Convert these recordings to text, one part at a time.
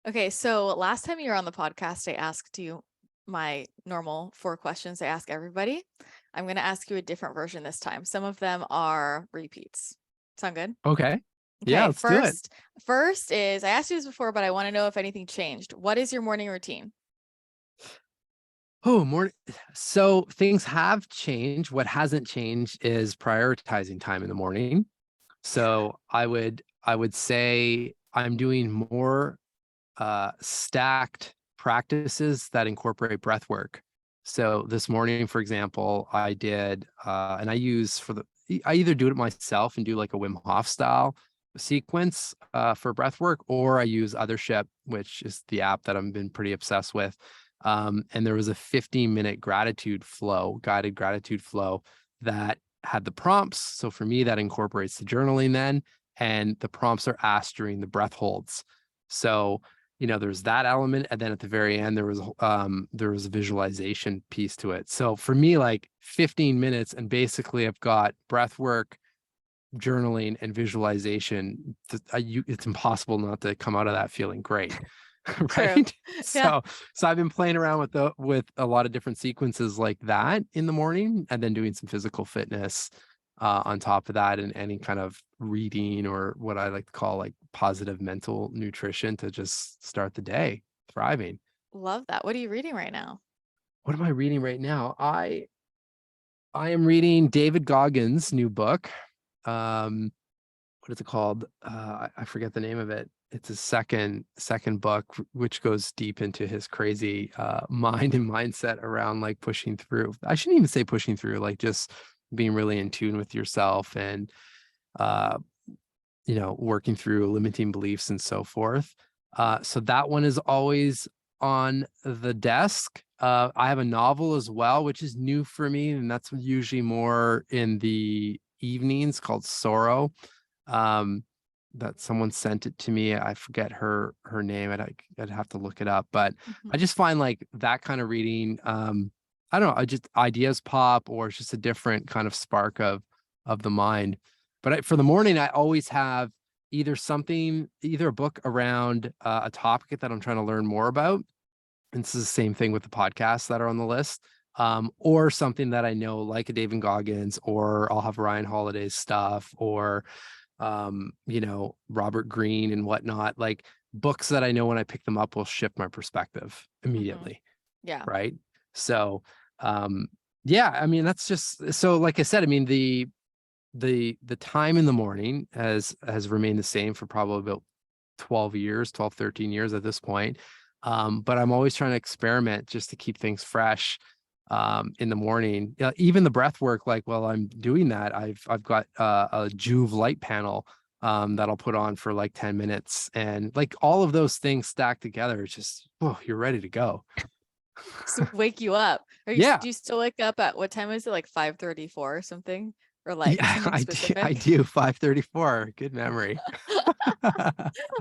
Okay, so last time you were on the podcast, I asked you my normal 4 questions I ask everybody. I'm going to ask you a different version this time. Some of them are repeats. Sound good? Okay. Yeah, Okay, let's do it. first is I asked you this before, but I want to know if anything changed. What is your morning routine? Oh, morning. So things have changed. What hasn't changed is prioritizing time in the morning. So I would say I'm doing more stacked practices that incorporate breath work. So this morning, for example, I did and I either do it myself and do like a Wim Hof style sequence for breath work, or I use Othership, which is the app that I've been pretty obsessed with. And there was a 15-minute guided gratitude flow that had the prompts. So for me, that incorporates the journaling then, and the prompts are asked during the breath holds. So, there's that element. And then at the very end, there was a visualization piece to it. So for me, like 15 minutes, and basically I've got breath work, journaling, and visualization. It's impossible not to come out of that feeling great. True. Right. Yeah. So I've been playing around with a lot of different sequences like that in the morning, and then doing some physical fitness on top of that, and any kind of reading, or what I like to call like positive mental nutrition, to just start the day thriving. Love that. What are you reading right now? What am I reading right now? I am reading David Goggins' new book. Um, what is it called? I forget the name of it. It's his second book, which goes deep into his crazy mind and mindset around like pushing through. I shouldn't even say pushing through, like just being really in tune with yourself, and uh, working through limiting beliefs and so forth. So that one is always on the desk. I have a novel as well, which is new for me, and that's usually more in the evenings, called Sorrow. Um, that someone sent it to me. I forget her name. I'd have to look it up, but I Mhm. just find like that kind of reading. I don't know. I just ideas pop, or it's just a different kind of spark of the mind. But for the morning, I always have either a book around a topic that I'm trying to learn more about. And this is the same thing with the podcasts that are on the list. Or something that I know, like a David Goggins, or I'll have Ryan Holiday's stuff, or Robert Greene and whatnot, like books that I know when I pick them up will shift my perspective Mhm. immediately. Yeah. Right. So, um, yeah, I mean, that's just, so like I said, I mean, the time in the morning has remained the same for probably about 13 years at this point. But I'm always trying to experiment just to keep things fresh in the morning. Even the breath work, like while I'm doing that, I've got a Juve light panel that I'll put on for like 10 minutes, and like all of those things stacked together, it's just, oh, you're ready to go. So wake you up. Yeah. Do you still wake up at what time is it? Like 5:34 or something? Or like Yeah, something I specific? do. 5:34. Good memory.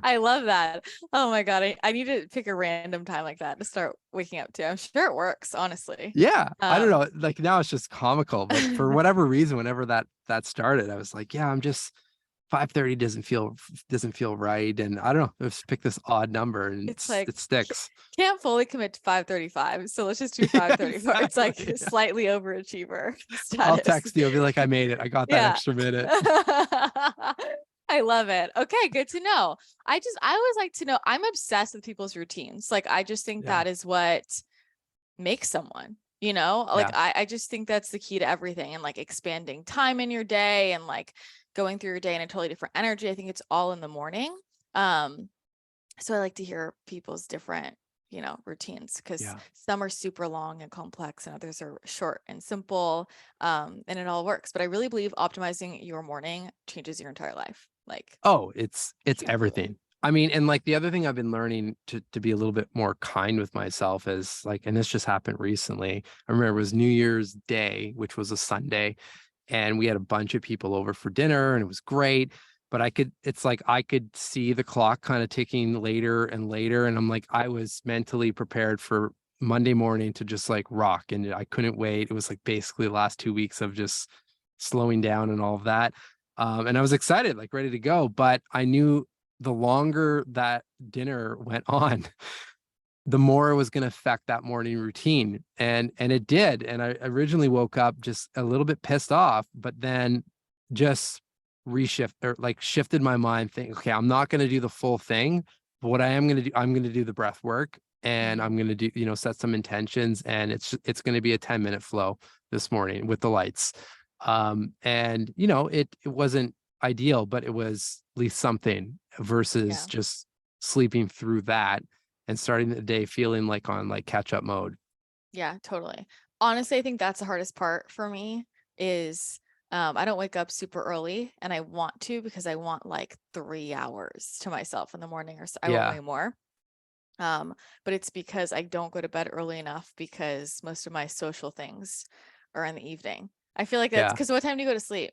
I love that. Oh my God. I need to pick a random time like that to start waking up to. I'm sure it works, honestly. Yeah, I don't Um, know. Like now it's just comical, but for whatever reason, whenever that started, I was like, yeah, I'm just 5:30 doesn't feel right, and I don't know. Let's pick this odd number, and it's like it sticks. can't fully commit to 5:35. So let's just do Yeah, 5:34. It's like exactly. Yeah. slightly overachiever I'll status. text you. I'll be like, I made it. I got that Yeah. extra minute. I love it. Okay, good to know. I always like to know, I'm obsessed with people's routines. Like I just think Yeah, that is what makes someone, you know? Like yeah, I just think that's the key to everything, and like expanding time in your day and like going through your day in a totally different energy. I think it's all in the morning. Um, so I like to hear people's different, routines, because yeah. some are super long and complex and others are short and simple. And it all works. But I really believe optimizing your morning changes your entire life. Like Oh, it's hugely. everything. I mean, and like the other thing I've been learning to be a little bit more kind with myself is like, and this just happened recently. I remember it was New Year's Day, which was a Sunday, and we had a bunch of people over for dinner, and it was great. But it's like I could see the clock kind of ticking later and later, and I'm like, I was mentally prepared for Monday morning to just like rock, and I couldn't wait. It was like basically the last 2 weeks of just slowing down and all of that. And I was excited, like ready to go. But I knew the longer that dinner went on, the more it was going to affect that morning routine. And it did. And I originally woke up just a little bit pissed off, but then just reshift or like shifted my mind, think, okay, I'm not going to do the full thing, but what I am going to do, I'm going to do the breath work, and I'm going to do, set some intentions, and it's going to be a 10-minute flow this morning with the lights. And it wasn't ideal, but it was at least something versus Yeah. just sleeping through that and starting the day feeling like on like catch up mode. Yeah, totally. Honestly, I think that's the hardest part for me is I don't wake up super early, and I want to because I want like 3 hours to myself in the morning, or I want Yeah. way more. But it's because I don't go to bed early enough because most of my social things are in the evening. I feel like that's Yeah. because what time do you go to sleep?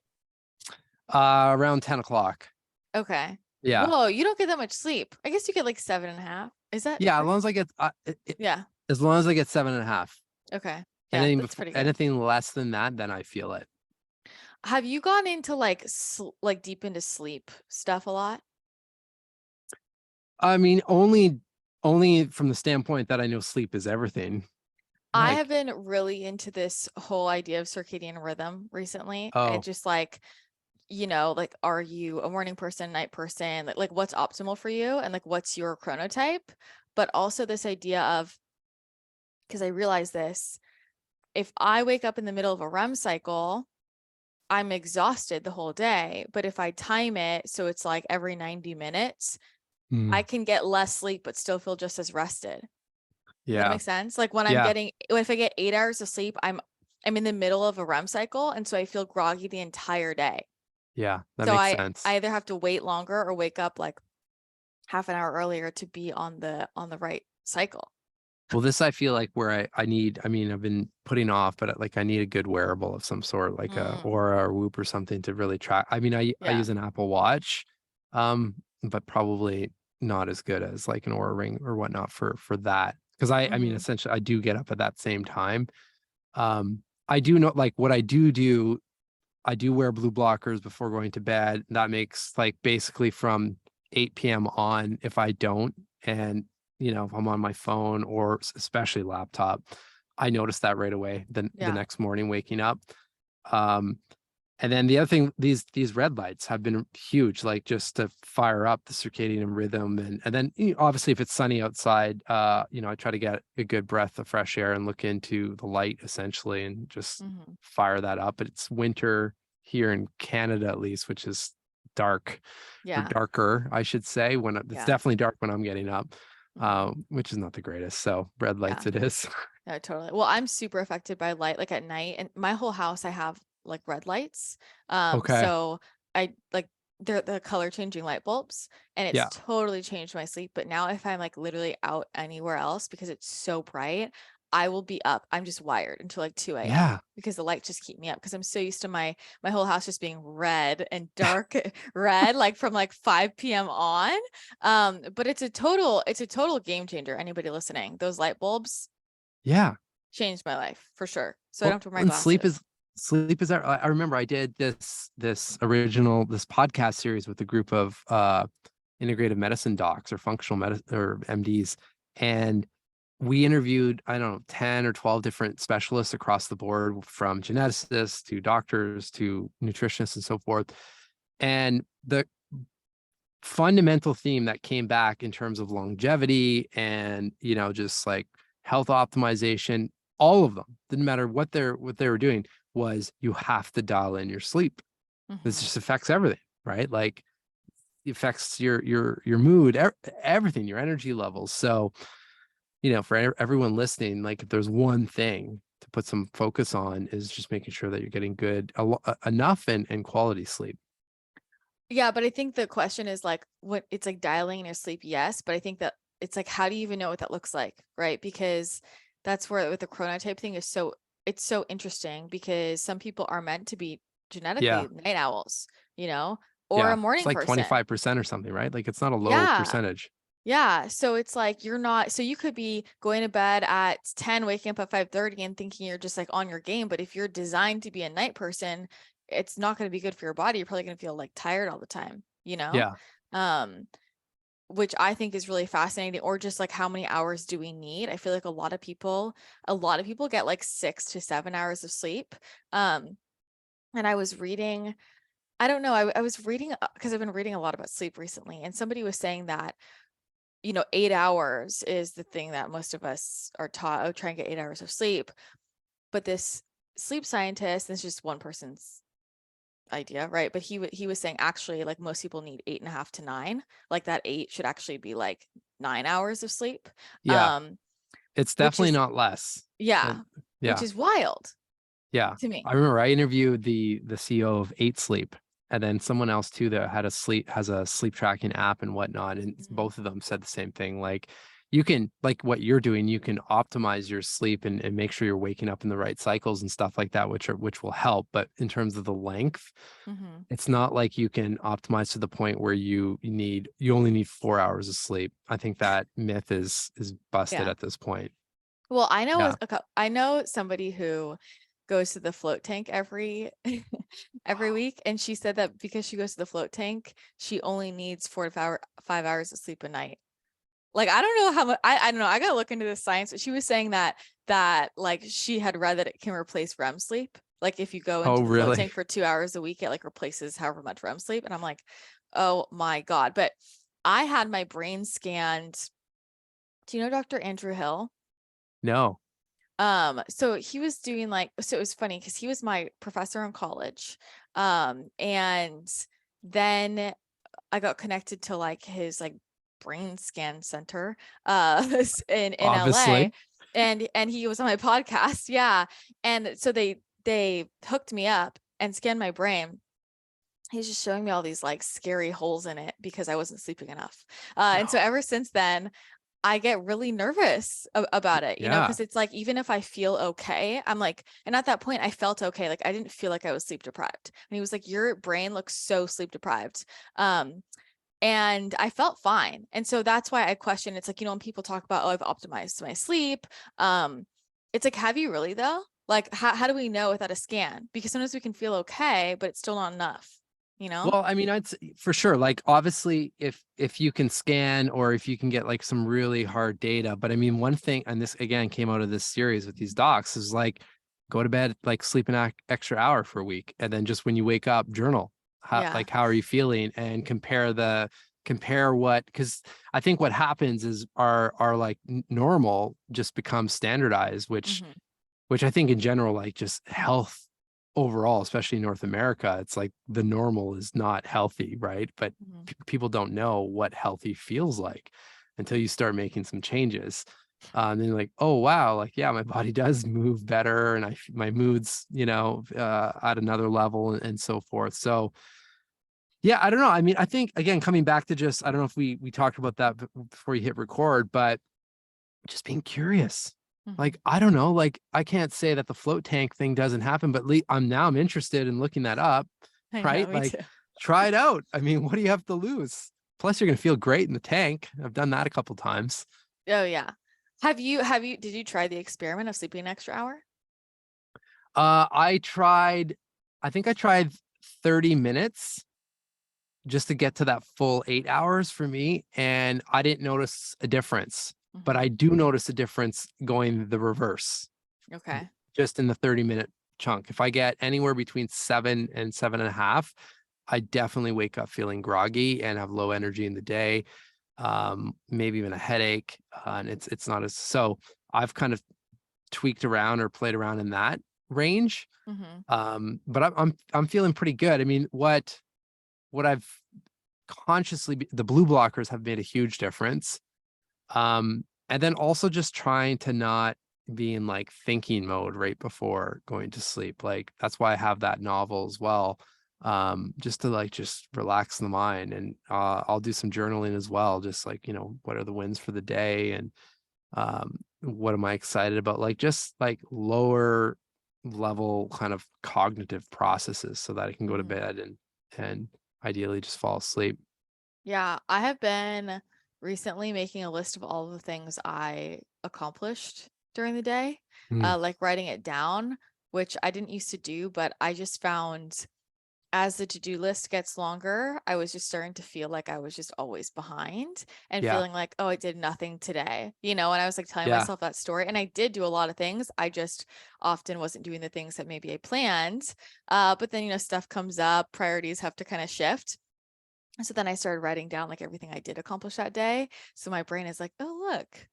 Around 10 o'clock. Okay. Yeah. Whoa, you don't get that much sleep. I guess you get like 7.5. Is that Yeah. As long right? as I get, Yeah. as long as I get 7.5, Okay. Yeah, anything that's before, pretty good. anything less than that, then I feel it. Have you gone into like like deep into sleep stuff a lot? I mean, only from the standpoint that I know sleep is everything. I have Like, been really into this whole idea of circadian rhythm recently. It oh, just like, like, are you a morning person, night person? Like what's optimal for you and like what's your chronotype? But also this idea of, because I realize this, if I wake up in the middle of a REM cycle, I'm exhausted the whole day. But if I time it so it's like every 90 minutes, I mm, can get less sleep but still feel just as rested. Does that yeah. make sense? Like when Yeah. if I get 8 hours of sleep, I'm in the middle of a REM cycle, and so I feel groggy the entire day. Yeah. That So makes I sense. either have to wait longer or wake up like half an hour earlier to be on the right cycle. Well, this I feel like where I need, I mean, I've been putting off, but like I need a good wearable of some sort, like a Mm, Aura or Whoop or something to really track. I mean, I yeah. use an Apple Watch, but probably not as good as like an Aura Ring or whatnot for that. Because I mean, Hmm. essentially, I do get up at that same time. I do know like what I do. I do wear blue blockers before going to bed. That makes like basically from 8 p.m. on if I don't. And, if I'm on my phone or especially laptop, I notice that right away the Yeah. next morning waking up. Um, and then the other thing, these red lights have been huge, like just to fire up the circadian rhythm. And then obviously if it's sunny outside, I try to get a good breath of fresh air and look into the light essentially and just Hmm. fire that up. But it's winter here in Canada at least, which is dark or Yeah. darker, I should say. It's Yeah. definitely dark when I'm getting up, Hmm. which is not the greatest. So red lights Yeah. it is. Yeah, totally. Well, I'm super affected by light, like at night, and my whole house I have like red lights. Okay. So I like they're the color changing light bulbs, and it's Yeah. totally changed my sleep. But now if I'm like literally out anywhere else because it's so bright, I will be up. I'm just wired until like 2 a.m. Yeah. because the light just keep me up because I'm so used to my whole house just being red and dark red, like from like 5 p.m. on. But it's a total game changer. Anybody listening, those light bulbs Yeah. changed my life for sure. So I don't Well, have to wear my and glasses. sleep is I remember I did this podcast series with a group of integrative medicine docs or functional medicine or MDs, and we interviewed, I don't know, 10 or 12 different specialists across the board, from geneticists to doctors to nutritionists and so forth. And the fundamental theme that came back in terms of longevity and just like health optimization, all of them, didn't matter what they were doing, was you have to dial in your sleep. This Hmm. just affects everything, right? Like it affects your mood, everything, your energy levels. So for everyone listening, like if there's one thing to put some focus on, is just making sure that you're getting good enough and quality sleep. Yeah, but I think the question is like what it's like dialing in your sleep, yes. But I think that it's like, how do you even know what that looks like? Right. Because that's where with the chronotype thing is it's so interesting because some people are meant to be Yeah. genetically night owls, you know, or a Yeah. It's morning like person. 25% or something, right? Like it's not a low Yeah. percentage. Yeah. So it's like you're not, so you could be going to bed at 10, waking up at 5:30 and thinking you're just like on your game. But if you're designed to be a night person, it's not going to be good for your body. You're probably going to feel like tired all the time, you know? Yeah. Um, which I think is really fascinating, or just like how many hours do we need? I feel like a lot of people get like 6 to 7 hours of sleep. And I was reading, I don't know, I was reading, because I've been reading a lot about sleep recently, and somebody was saying that, 8 hours is the thing that most of us are taught. Oh, try and get 8 hours of sleep. But this sleep scientist, this is just one person's idea, right? But he was saying actually, like, most people need 8.5 to 9. Like that 8 should actually be like 9 hours of sleep. Yeah. Um, It's which definitely is, not less. yeah, And which yeah. is wild Yeah. to me. I remember I interviewed the CEO of 8 Sleep, and then someone else too that has a sleep tracking app and whatnot. And Mhm. both of them said the same thing. Like, you can, like what you're doing, you can optimize your sleep and make sure you're waking up in the right cycles and stuff like that, which will help. But in terms of the length, Mhm. it's not like you can optimize to the point where you only need 4 hours of sleep. I think that myth is busted Yeah. at this point. Well, Yeah. I know somebody who goes to the float tank every every week, and she said that because she goes to the float tank, she only needs 5 hours of sleep a night. Like, I don't know how much, I don't know. I gotta look into the science, but she was saying that like she had read that it can replace REM sleep. Like if you go Oh, into the float really? tank for 2 hours a week, it like replaces however much REM sleep. And I'm like, oh my God. But I had my brain scanned. Do you know Dr. Andrew Hill? No. So he was doing like, so it was funny because he was my professor in college. And then I got connected to like his like brain scan center in LA, Obviously. and he was on my podcast. Yeah. And so they hooked me up and scanned my brain. He's just showing me all these like scary holes in it because I wasn't sleeping enough. And so ever since then, I get really nervous about it, Yeah. because it's like, even if I feel okay, I'm like, and at that point I felt okay. Like I didn't feel like I was sleep deprived. And he was like, your brain looks so sleep deprived. And I felt fine. And so that's why I question, it's like, when people talk about, oh, I've optimized my sleep. It's like, have you really though? Like, how do we know without a scan? Because sometimes we can feel okay, but it's still not enough, you know? Well, I mean, I'd say for sure, like obviously if you can scan or if you can get like some really hard data, but I mean, one thing, and this again came out of this series with these docs, is like go to bed, like sleep an extra hour for a week, and then just when you wake up, journal. Yeah. How are you feeling, and compare what, because I think what happens is our like normal just becomes standardized, Hmm. which I think in general, like just health overall, especially in North America, it's like the normal is not healthy, right? But Hmm. people don't know what healthy feels like until you start making some changes. And then you're like, oh wow, like yeah, my body does move better, and my moods, at another level, and so forth. So yeah, I don't know. I mean, I think again, coming back to just, I don't know if we talked about that before you hit record, but just being curious. Hmm. Like, I don't know, like I can't say that the float tank thing doesn't happen, but I'm interested in looking that up, I know, right? me Like, too. try it out. I mean, what do you have to lose? Plus, you're gonna feel great in the tank. I've done that a couple times. Oh yeah. Did you try the experiment of sleeping an extra hour? I tried, I think I tried 30 minutes just to get to that full 8 hours for me, and I didn't notice a difference. But Hmm. I do notice a difference going the reverse, Okay. just in the 30-minute chunk. If I get anywhere between 7 and 7.5, I definitely wake up feeling groggy and have low energy in the day, maybe even a headache. And it's not as, so I've kind of tweaked around or played around in that range. Hmm. But I'm feeling pretty good. I mean, what I've the blue blockers have made a huge difference. And then also just trying to not be in like thinking mode right before going to sleep. Like that's why I have that novel as well. Just to like just relax the mind. And I'll do some journaling as well. Just like, what are the wins for the day, and what am I excited about? Like just like lower level kind of cognitive processes so that I can go to Hmm. bed and ideally just fall asleep. Yeah, I have been recently making a list of all of the things I accomplished during the day, Mm. like writing it down, which I didn't used to do, but I just found as the to-do list gets longer, I was just starting to feel like I was just always behind and Yeah. feeling like, oh, I did nothing today, you know, and I was like telling Yeah. myself that story. And I did do a lot of things. I just often wasn't doing the things that maybe I planned. But then, you know, stuff comes up, priorities have to kind of shift. So then I started writing down like everything I did accomplish that day. So my brain is like, oh, look,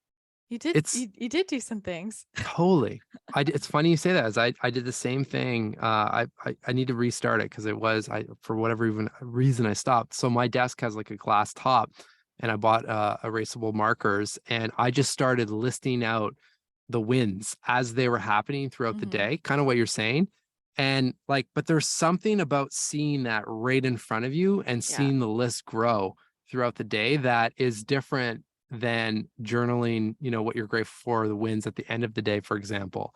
It's you did do some things. totally. It's funny you say that, as I did the same thing. I need to restart it because it was, for whatever even reason I stopped. So my desk has like a glass top, and I bought erasable markers, and I just started listing out the wins as they were happening throughout the Mm-hmm. day, kind of what you're saying. And like, but there's something about seeing that right in front of you and Yeah. seeing the list grow throughout the day that is different than journaling, you know, what you're grateful for, the wins at the end of the day, for example.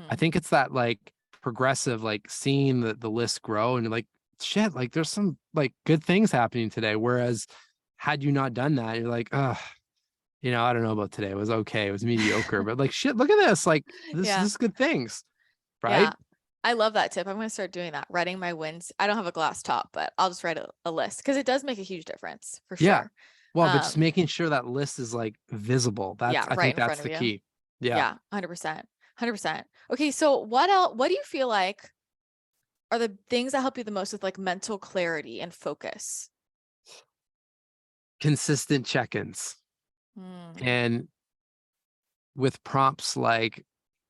I Mm-hmm. think it's that like progressive, like seeing the list grow and like, shit, like there's some like good things happening today. Whereas had you not done that, you're like, you know, I don't know about today. It was okay. It was mediocre, but like, shit, look at this. Like this Yeah. is good things, right? Yeah. I love that tip. I'm going to start doing that, writing my wins. I don't have a glass top, but I'll just write a list because it does make a huge difference for Yeah. sure. Well, but just Um, making sure that list is like visible. yeah, I right think in front that's of the you. key. Yeah. Yeah, 100%. 100%. Okay, so what else, what do you feel like are the things that help you the most with like mental clarity and focus? Consistent check-ins. Hmm. And with prompts like,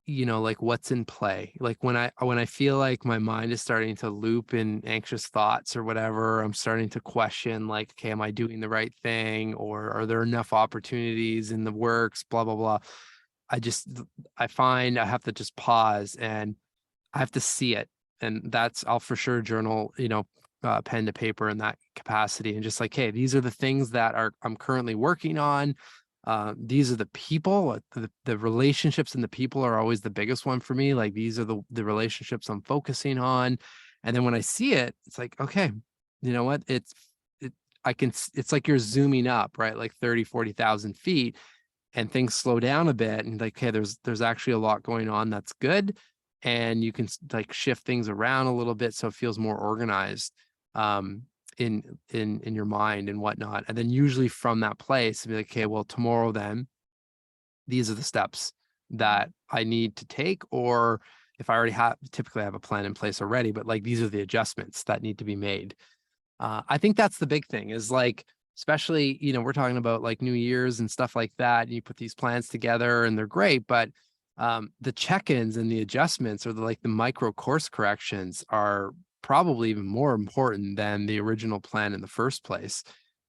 you know, like what's in play, like when I feel like my mind is starting to loop in anxious thoughts or whatever, I'm starting to question like, okay, am I doing the right thing, or are there enough opportunities in the works, blah blah blah. I just, I find I have to just pause and I have to see it. And that's, I'll for sure journal, you know, pen to paper in that capacity, and just like, hey, these are the things that I'm currently working on. These are the people, the relationships, and the people are always the biggest one for me. Like these are the relationships I'm focusing on. And then when I see it, it's like, okay, you know what? It, it's like you're zooming up, right? Like 30, 40,000 feet, and things slow down a bit, and like, okay, there's actually a lot going on that's good, and you can like shift things around a little bit so it feels more organized, um in your mind and whatnot. And then usually from that place be like, okay, well, tomorrow then these are the steps that Mhm. I need to take, or if I already have, typically I have a plan in place already, but like these are the adjustments that need to be made. I think that's the big thing, is like, especially, you know, we're talking about like New Year's and stuff like that. And you put these plans together and they're great, but the check-ins and the adjustments, or the like the micro course corrections, are probably even more important than the original plan in the first place.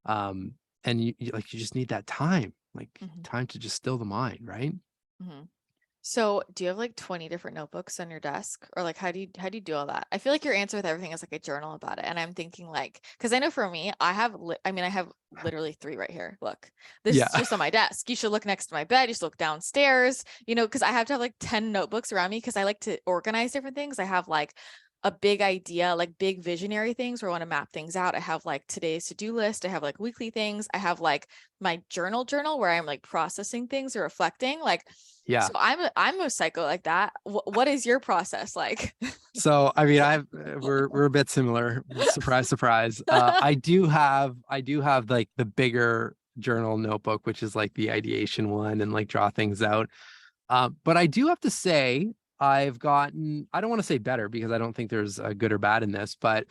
Um, and like, you just need that time, like Mhm. time to just still the mind, right? Mhm. So, do you have like 20 different notebooks on your desk, or like how do you do all that? I feel like your answer with everything is like a journal about it. And I'm thinking like, because I know for me, I have literally three right here. Look, this is Yeah. just on my desk. You should look next to my bed. You should look downstairs, you know, because I have to have like 10 notebooks around me because I like to organize different things. I have like a big idea, like big visionary things where I want to map things out. I have like today's to-do list. I have like weekly things. I have like my journal where I'm like processing things or reflecting. Like, Yeah. so I'm a psycho like that. What is your process like? So I mean, we're a bit similar. Surprise, surprise. I do have like the bigger journal notebook, which is like the ideation one, and like draw things out. But I do have to say, I've gotten, I don't want to say better because I don't think there's a good or bad in this, but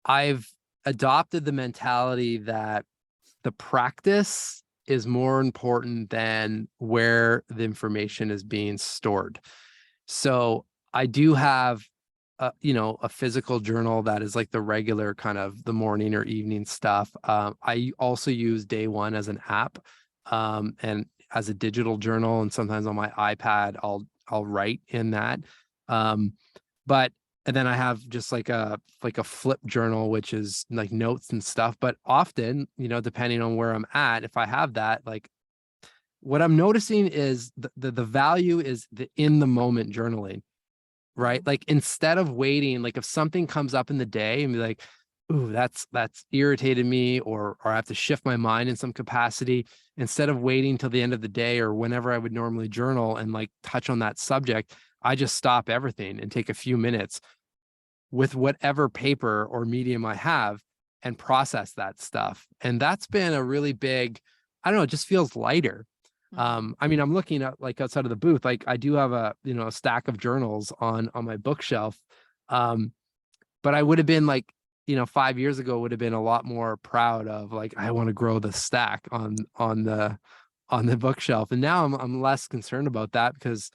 I've adopted the mentality that the practice is more important than where the information is being stored. So I do have you know, a physical journal that is like the regular kind of the morning or evening stuff. I also use Day One as an app, and as a digital journal, and sometimes on my iPad I'll write in that. Um, but and then I have just like a flip journal, which is like notes and stuff. But often, you know, depending on where I'm at, if I have that, like what I'm noticing is the value is the in the moment journaling, right? Mhm. Like instead of waiting, like if something comes up in the day and be like, ooh, that's irritated me, or I have to shift my mind in some capacity, instead of waiting till the end of the day or whenever I would normally journal and like touch on that subject, I just stop everything and take a few minutes, with whatever paper or medium I have and process that stuff. And that's been a really big, I don't know, it just feels lighter. Mhm. I mean, I'm looking at like outside of the booth, like I do have a, you know, a stack of journals on my bookshelf. Um, but I would have been like, you know, 5 years ago would have been a lot more proud of like, I want to grow the stack on the bookshelf. And now I'm less concerned about that because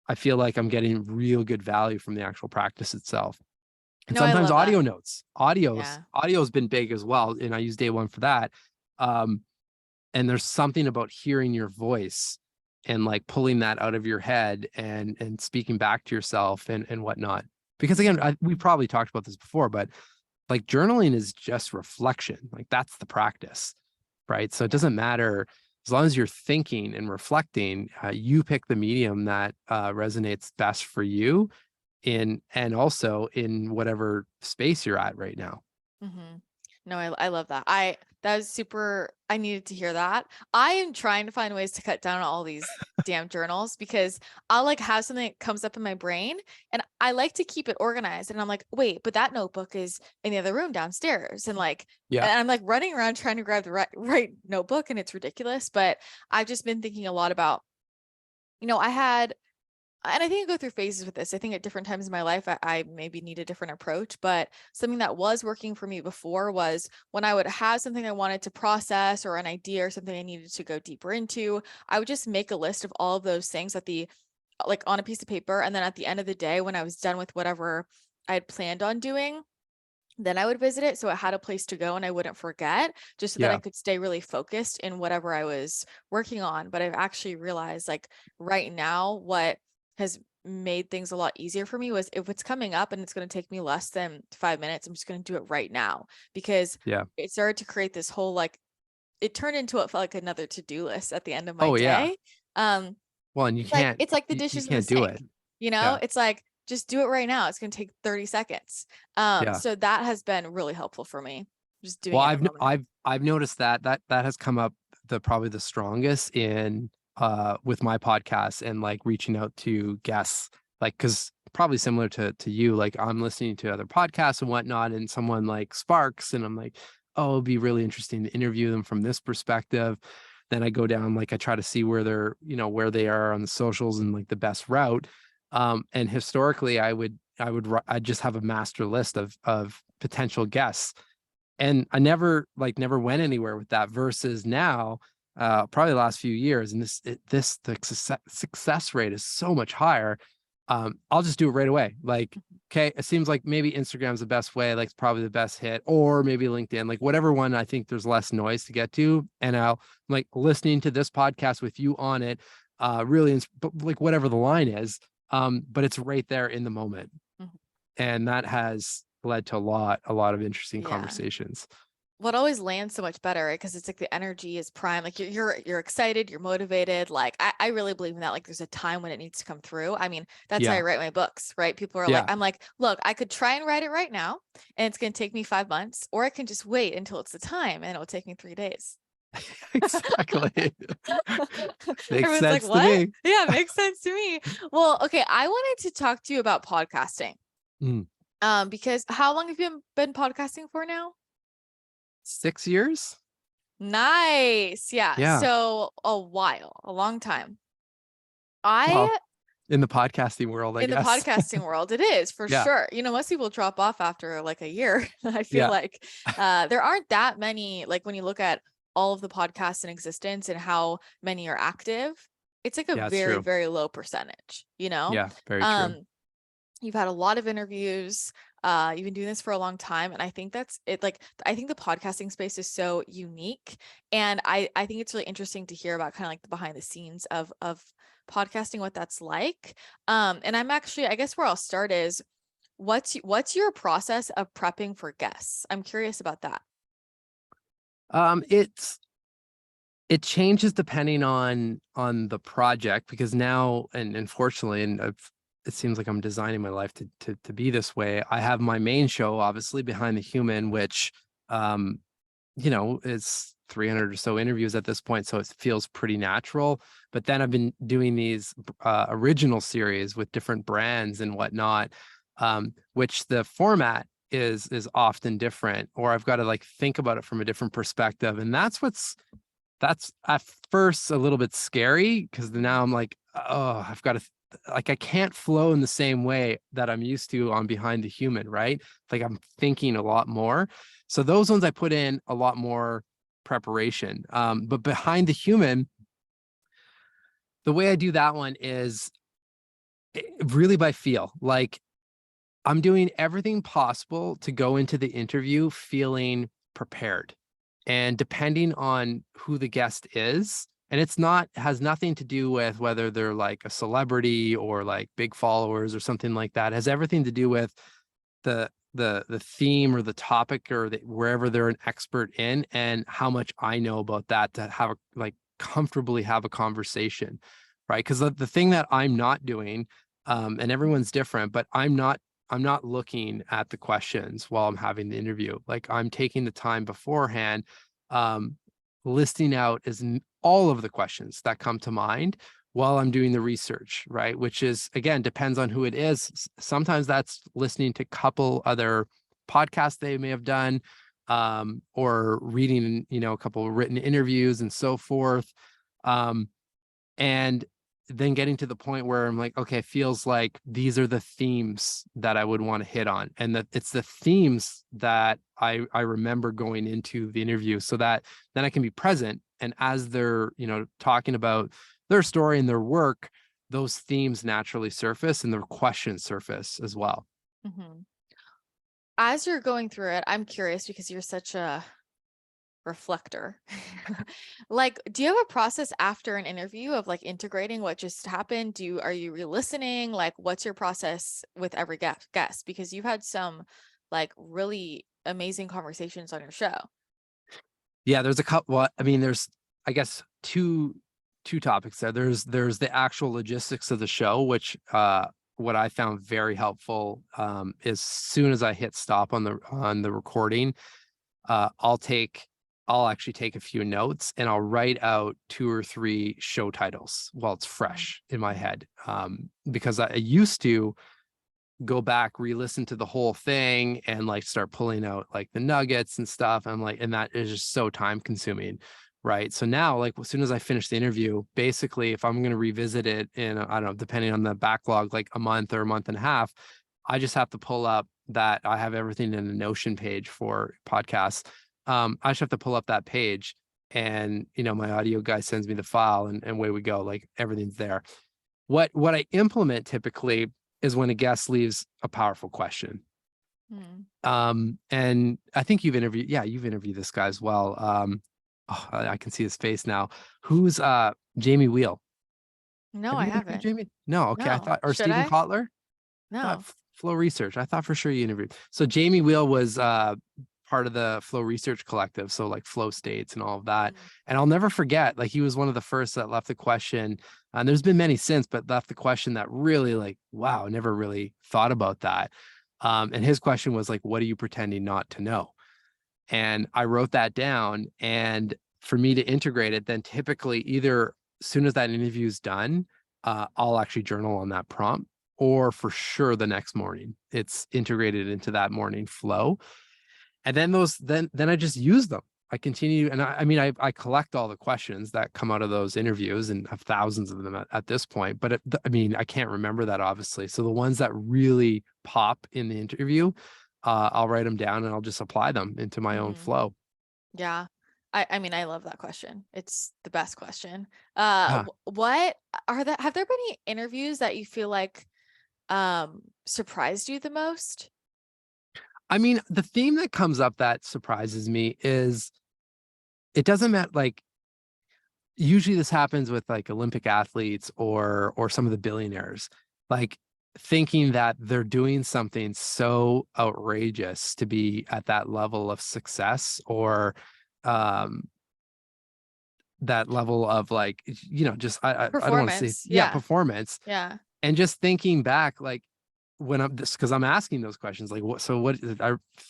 I feel like I'm getting real good value from the actual practice itself. And No, I sometimes love that. audio notes, Yeah. audio's been big as well. And I use Day One for that. Um, and there's something about hearing your voice and like pulling that out of your head and speaking back to yourself and whatnot. Because again, Mhm. we probably talked about this before, but like journaling is just reflection. Like that's the practice, right? So it Yeah. doesn't matter as long as you're thinking and reflecting, you pick the medium that resonates best for you and also in whatever space you're at right now. Mm-hmm. No, I love that. That was super. I needed to hear that. I am trying to find ways to cut down on all these damn journals because I'll like have something that comes up in my brain and I like to keep it organized. And I'm like, wait, but that notebook is in the other room downstairs. Yeah. And I'm like running around trying to grab the right notebook and it's ridiculous. But I've just been thinking a lot about, I had and I think I go through phases with this. I think at different times in my life, I maybe need a different approach, but something that was working for me before was when I would have something I wanted to process or an idea or something I needed to go deeper into, I would just make a list of all of those things like on a piece of paper. And then at the end of the day, when I was done with whatever I had planned on doing, then I would visit it. So it had a place to go and I wouldn't forget, just so that I Yeah. could stay really focused in whatever I was working on. But I've actually realized like right now, what has made things a lot easier for me was if it's coming up and it's going to take me less than 5 minutes, I'm just going to do it right now because Yeah. it started to create this whole like it turned into what felt like another to-do list at the end of my Oh yeah. day. Um, Well, and you it's like can't, it's like the you dishes in the can't do sink, it. you know? Yeah. It's like, just do it right now. It's gonna take 30 seconds. Yeah. So that has been really helpful for me, just doing Well, it in the moment. I've noticed that has come up probably the strongest in with my podcast and like reaching out to guests, like because probably similar to you, like I'm listening to other podcasts and whatnot, and someone like sparks, and I'm like, oh, it'd be really interesting to interview them from this perspective. Then I go down, like I try to see where they're, you know, where they are on the socials and like the best route. And historically, I'd just have a master list of potential guests and I never went anywhere with that versus now probably the last few years and the success rate is so much higher. I'll just do it right away. Like, okay, it seems like maybe Instagram's the best way, like it's probably the best hit, or maybe LinkedIn, like whatever one I think there's less noise to get to. And I'll like listening to this podcast with you on it, really, but like whatever the line is, but it's right there in the moment. Mhm. And that has led to a lot of interesting Yeah. conversations. What always lands so much better, right? Because it's like the energy is prime. Like you're excited, you're motivated. Like I really believe in that. Like there's a time when it needs to come through. I mean, that's how I Yeah. write my books, right? People are like, Yeah. I'm like, look, I could try and write it right now, and it's gonna take me 5 months, or I can just wait until it's the time, and it'll take me 3 days. Exactly. Makes Everyone's like, sense to what? me. Yeah, makes sense to me. Well, okay, I wanted to talk to you about podcasting. Mm. Because how long have you been podcasting for now? 6 years. Nice. Yeah. Yeah. So a while, a long time. Well, I in the podcasting world, I in the guess. podcasting world, it is for Yeah. sure. Most people drop off after like a year. I feel Yeah. like there aren't that many, like when you look at all of the podcasts in existence and how many are active, it's like a Yeah, it's very, true. very low percentage, you know? Yeah, very true. Um, you've had a lot of interviews. You've been doing this for a long time. And I think that's it. Like, I think the podcasting space is so unique. And I think it's really interesting to hear about kind of like the behind the scenes of podcasting, what that's like. And I'm actually, I guess where I'll start is what's your process of prepping for guests? I'm curious about that. It's it changes depending on the project because now and unfortunately it seems like I'm designing my life to be this way. I have my main show obviously Behind the Human, which um you know is 300 or so interviews at this point, so it feels pretty natural. But then I've been doing these original series with different brands and whatnot. which the format is often different, or I've got to like think about it from a different perspective. And that's at first a little bit scary, because now I'm like, oh, I've got to like, I can't flow in the same way that I'm used to on Behind the Human, right? Like I'm thinking a lot more. So those ones I put in a lot more preparation. But Behind the Human, the way I do that one is really by feel. Like I'm doing everything possible to go into the interview feeling prepared. And depending on who the guest is, and has nothing to do with whether they're like a celebrity or like big followers or something like that. It has everything to do with the theme or the topic, or wherever they're an expert in, and how much I know about that to have comfortably have a conversation, right? Because the thing that I'm not doing, and everyone's different, but I'm not looking at the questions while I'm having the interview. Like I'm taking the time beforehand, listing out all of the questions that come to mind while I'm doing the research, right? Which is, again, depends on who it is. Sometimes that's listening to a couple other podcasts they may have done, or reading, a couple of written interviews and so forth. And then getting to the point where I'm like, okay, it feels like these are the themes that I would want to hit on. And that it's the themes that I remember going into the interview, so that then I can be present. And as they're, talking about their story and their work, those themes naturally surface and their questions surface as well. Mm-hmm. As you're going through it, I'm curious, because you're such a reflector. Like, do you have a process after an interview of like integrating what just happened? Are you re-listening? Like, what's your process with every guest? Because you've had some like really amazing conversations on your show. Yeah, there's a couple. Well, I mean, there's, I guess, two topics there. There's the actual logistics of the show, which what I found very helpful, is as soon as I hit stop on the recording, I'll actually take a few notes, and I'll write out 2 or 3 show titles while it's fresh in my head. Because I used to go back, re-listen to the whole thing, and like start pulling out like the nuggets and stuff. I'm like, and that is just so time consuming. Right. So now, like, as soon as I finish the interview, basically, if I'm going to revisit it in, I don't know, depending on the backlog, like a month or a month and a half, I just have to pull up that I have everything in a Notion page for podcasts. I just have to pull up that page, and, my audio guy sends me the file, and away we go. Like everything's there. What I implement typically is when a guest leaves a powerful question. And I think you've interviewed this guy as well. I can see his face now. Who's Jamie Wheel? No, Have I you interviewed haven't. Jamie? No, okay. I No. thought, or Should Stephen I? Kotler? No. Flow Research. I thought for sure you interviewed. So Jamie Wheel was part of the Flow Research Collective, so like flow states and all of that. And I'll never forget, like, he was one of the first that left the question, and there's been many since, but left the question that really, like, wow, never really thought about that. And his question was like, what are you pretending not to know? And I wrote that down, and for me to integrate it, then typically either as soon as that interview is done, I'll actually journal on that prompt, or for sure the next morning it's integrated into that morning flow. And then then I just use them. I continue. And I collect all the questions that come out of those interviews, and have thousands of them at this point, but I can't remember that, obviously. So the ones that really pop in the interview, I'll write them down, and I'll just apply them into my own flow. Yeah. I love that question. It's the best question. Yeah. What have there been any interviews that you feel like surprised you the most? I mean, the theme that comes up that surprises me is, it doesn't matter. Like, usually this happens with like Olympic athletes or some of the billionaires, like thinking that they're doing something so outrageous to be at that level of success, or that level of, like, just I don't want to say, Performance. Yeah. performance. Yeah. And just thinking back, like, when I'm this, because I'm asking those questions, like,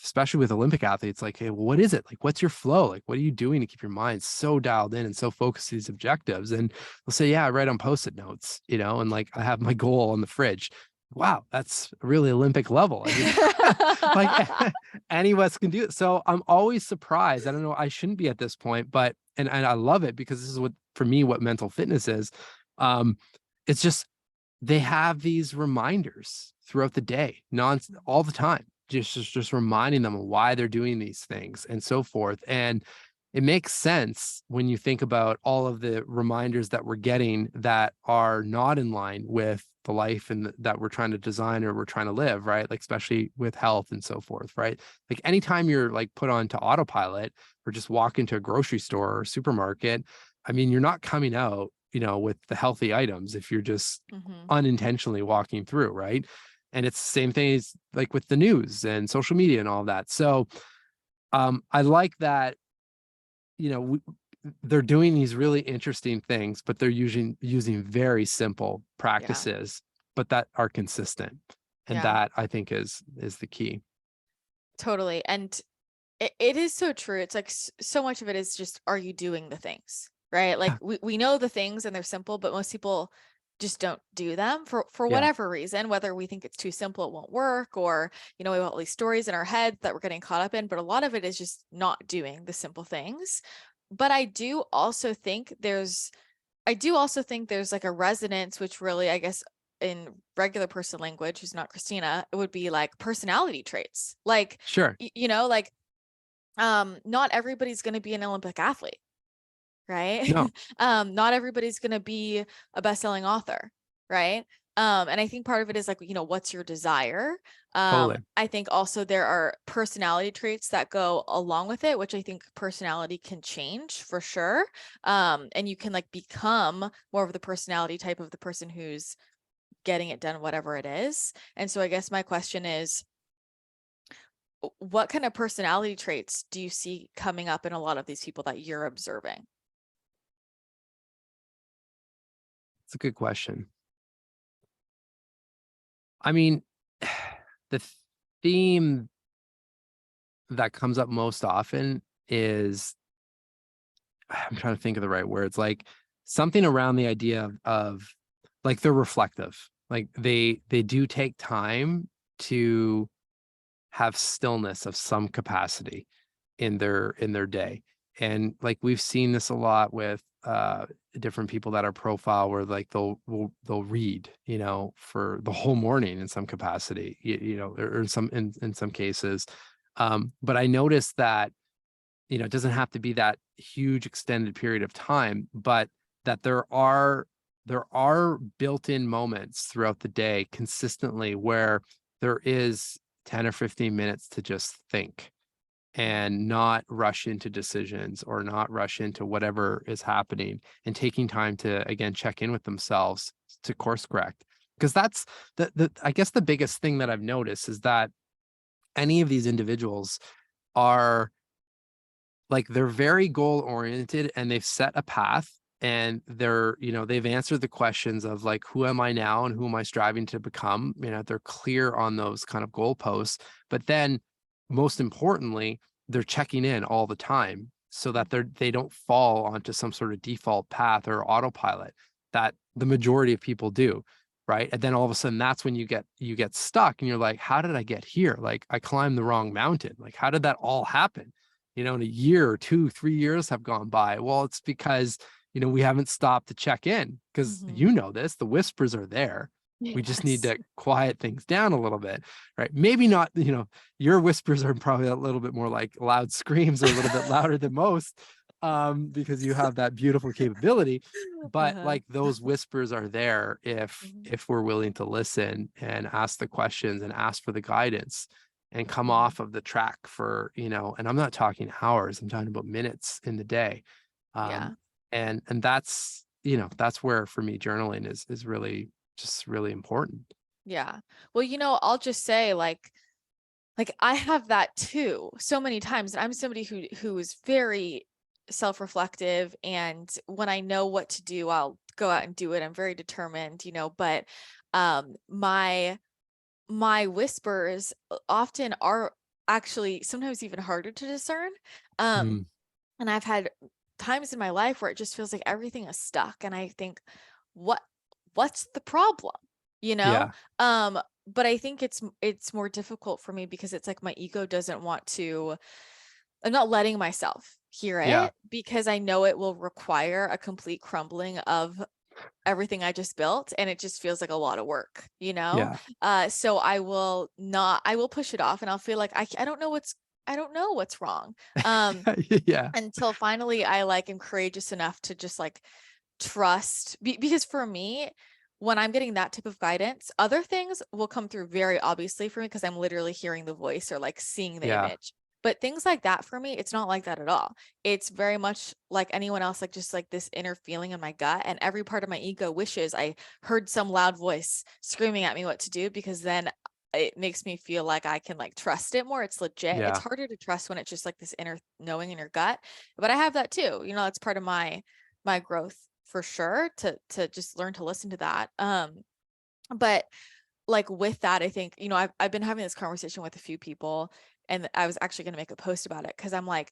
especially with Olympic athletes, like, hey, well, what is it? Like, what's your flow? Like, what are you doing to keep your mind so dialed in and so focused to these objectives? And they'll say, yeah, I write on Post-it notes, and like, I have my goal on the fridge. wow, that's really Olympic level. I mean, like any of us can do it. So I'm always surprised. I don't know, I shouldn't be at this point, but and I love it because this is what for me what mental fitness is. Um, it's just they have these reminders throughout the day, all the time, just reminding them of why they're doing these things and so forth. And it makes sense when you think about all of the reminders that we're getting that are not in line with the life and that we're trying to design or we're trying to live, right? Like especially with health and so forth, right? Like anytime you're like put onto autopilot or just walk into a grocery store or supermarket, I mean, you're not coming out, with the healthy items if you're just Mm-hmm. unintentionally walking through, right? And it's the same thing as like with the news and social media and all that. So I like that, you know, we, they're doing these really interesting things, but they're using very simple Yeah. practices, but that are consistent. And Yeah. that I think is the key. Totally. And it is so true. It's like so much of it is just, are you doing the things, right? Like Yeah. we know the things and they're simple, but most people just don't do them for Yeah. whatever reason, whether we think it's too simple, it won't work, or, we have all these stories in our head that we're getting caught up in, but a lot of it is just not doing the simple things. But I do also think there's like a resonance, which really, I guess, in regular person language, who's not Christina, it would be like personality traits. Like, Sure. like not everybody's going to be an Olympic athlete, right? No, Not everybody's going to be a best-selling author, right? And I think part of it is like, what's your desire? totally. I think also there are personality traits that go along with it, which I think personality can change for sure. And you can like become more of the personality type of the person who's getting it done, whatever it is. And so I guess my question is, what kind of personality traits do you see coming up in a lot of these people that you're observing? It's a good question. I mean, the theme that comes up most often is I'm trying to think of the right words, like something around the idea of like they're reflective. Like they do take time to have stillness of some capacity in their day. And like we've seen this a lot with different people that are profile where like they'll read, for the whole morning in some capacity, or in some cases. But I noticed that it doesn't have to be that huge extended period of time, but that there are built-in moments throughout the day consistently where there is 10 or 15 minutes to just think Mm. and not rush into decisions or not rush into whatever is happening, and taking time to again check in with themselves to course correct. Because that's the I guess the biggest thing that I've noticed is that any of these individuals are like they're very goal oriented and they've set a path, and they've answered the questions of like who am I now and who am I striving to become. They're clear on those kind of goalposts, but then most importantly they're checking in all the time so that they don't fall onto some sort of default path or autopilot that the majority of people do, right? And then all of a sudden that's when you get stuck and you're like, how did I get here? Like I climbed the wrong mountain. Like how did that all happen? In a year or 2, 3 years have gone by. Well, it's because, we haven't stopped to check in because Mm-hmm. this, the whispers are there. We just need Yes. to quiet things down a little bit, right? Maybe not, your whispers are probably a little bit more like loud screams or a little bit louder than most, because you have that beautiful capability. But Uh-huh. like those whispers are there if Mhm. if we're willing to listen and ask the questions and ask for the guidance and come Mhm. off of the track for, and I'm not talking hours, I'm talking about minutes in the day. Yeah. Um, and that's where for me journaling is really just really important. Yeah. Well, I'll just say like I have that too so many times. And I'm somebody who is very self-reflective, and when I know what to do, I'll go out and do it. I'm very determined, but my whispers often are actually sometimes even harder to discern. Mm, And I've had times in my life where it just feels like everything is stuck, and I think, what what's the problem? you know? Yeah. But I think it's more difficult for me because it's like my ego doesn't want to, I'm not letting myself hear Yeah. it because I know it will require a complete crumbling of everything I just built, and it just feels like a lot of work, you know? Yeah. So I will push it off, and I'll feel like I don't know what's wrong. Um, Yeah. until finally I like am courageous enough to just like trust, because for me, when I'm getting that type of guidance, other things will come through very obviously for me because I'm literally hearing the voice or like seeing the Yeah. image. But things like that for me, it's not like that at all. It's very much like anyone else, like just like this inner feeling in my gut. And every part of my ego wishes I heard some loud voice screaming at me what to do, because then it makes me feel like I can like trust it more. It's legit. It's Yeah. harder to trust when it's just like this inner knowing in your gut. But I have that too. You know, that's part of my growth for sure, to just learn to listen to that. But like with that, I think, you know, I've been having this conversation with a few people, and I was actually going to make a post about it because I'm like,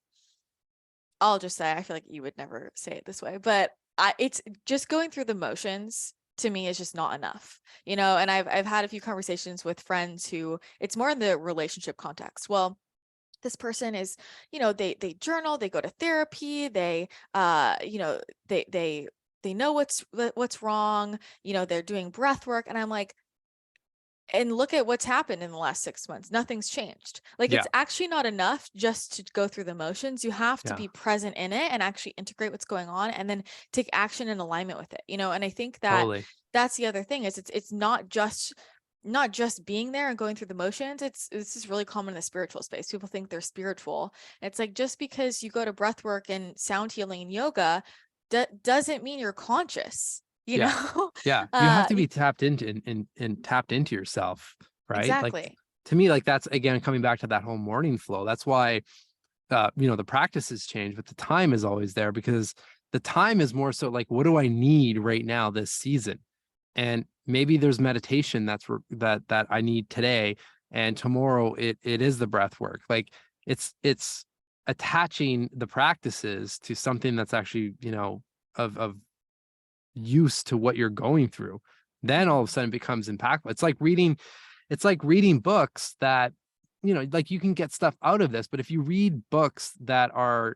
I'll just say, I feel like you would never say it this way, but it's just going through the motions to me is just not enough, you know. And I've had a few conversations with friends who it's more in the relationship context. Well, this person is, you know, they journal, they go to therapy, they you know, they know what's wrong, you know, they're doing breath work, and I'm like, and look at what's happened in the last 6 months. Nothing's changed. Like, Yeah. it's actually not enough just to go through the motions. You have to Yeah. be present in it and actually integrate what's going on and then take action in alignment with it, you know? And I think that Totally. that's the other thing is it's not just being there and going through the motions. This is really common in the spiritual space. People think they're spiritual. It's like, just because you go to breath work and sound healing and yoga doesn't mean you're conscious, you Yeah. know? Yeah. You have to be tapped into and tapped into yourself, right? Like, Exactly. to me, like, that's again coming back to that whole morning flow. That's why the practices change, but the time is always there, because the time is more so like, what do I need right now this season? And maybe there's meditation that I need today, and tomorrow it is the breath work. Like, it's attaching the practices to something that's actually, of use to what you're going through. Then all of a Mhm. sudden it becomes impactful. It's like reading books that, like, you can get stuff out of this, but if you read books that are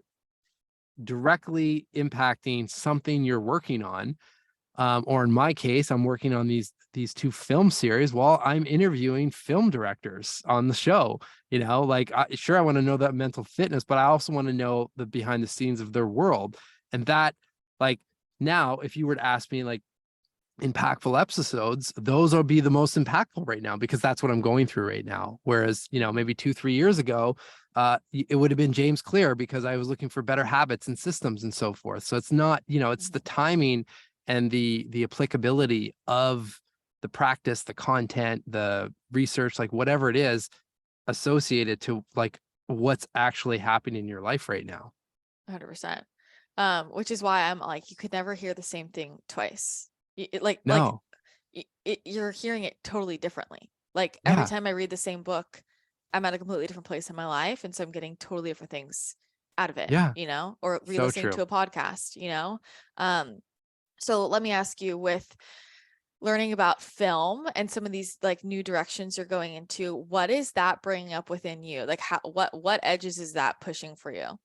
directly impacting something you're working on, or in my case, I'm working on these two film series while I'm interviewing film directors on the show. Like, sure, I want to know that mental fitness, but I also want to know the behind the scenes of their world. And that, like, now, if you were to ask me, like, impactful episodes, those will be the most impactful right now, because that's what I'm going through right now. Whereas, maybe 2-3 years ago, it would have been James Clear, because I was looking for better habits and systems and so forth. So it's not, it's the Mhm. timing and the applicability of the practice, the content, the research, like whatever it is associated to, like, what's actually happening in your life right now. 100%. Which is why I'm like, you could never hear the same thing twice. Like No. you're hearing it totally differently. Like every Yeah. time I read the same book, I'm at a completely different place in my life, and so I'm getting totally different things out of it, Yeah. you know, or So re-listening to true. a podcast, you know. Um, so let me ask you, with learning about film and some of these like new directions you're going into, what is that bringing up within you? Like, what edges is that pushing for you?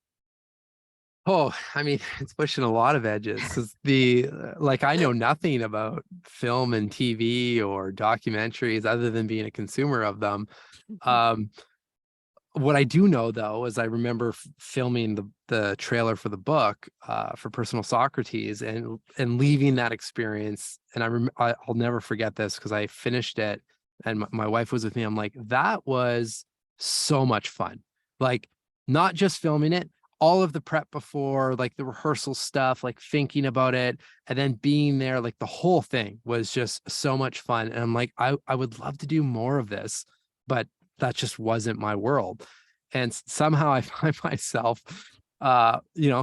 Oh, I mean, it's pushing a lot of edges, because like, I know nothing about film and TV or documentaries other than being a consumer of them. Um, what I do know, though, is I remember filming the trailer for the book, for Personal Socrates, and leaving that experience. And I'll never forget this, because I finished it, and my wife was with me. I'm like, that was so much fun. Like, not just filming it, all of the prep before, like the rehearsal stuff, like thinking about it, and then being there, like the whole thing was just so much fun. And I'm like, I would love to do more of this, but that just wasn't my world. And somehow I find myself,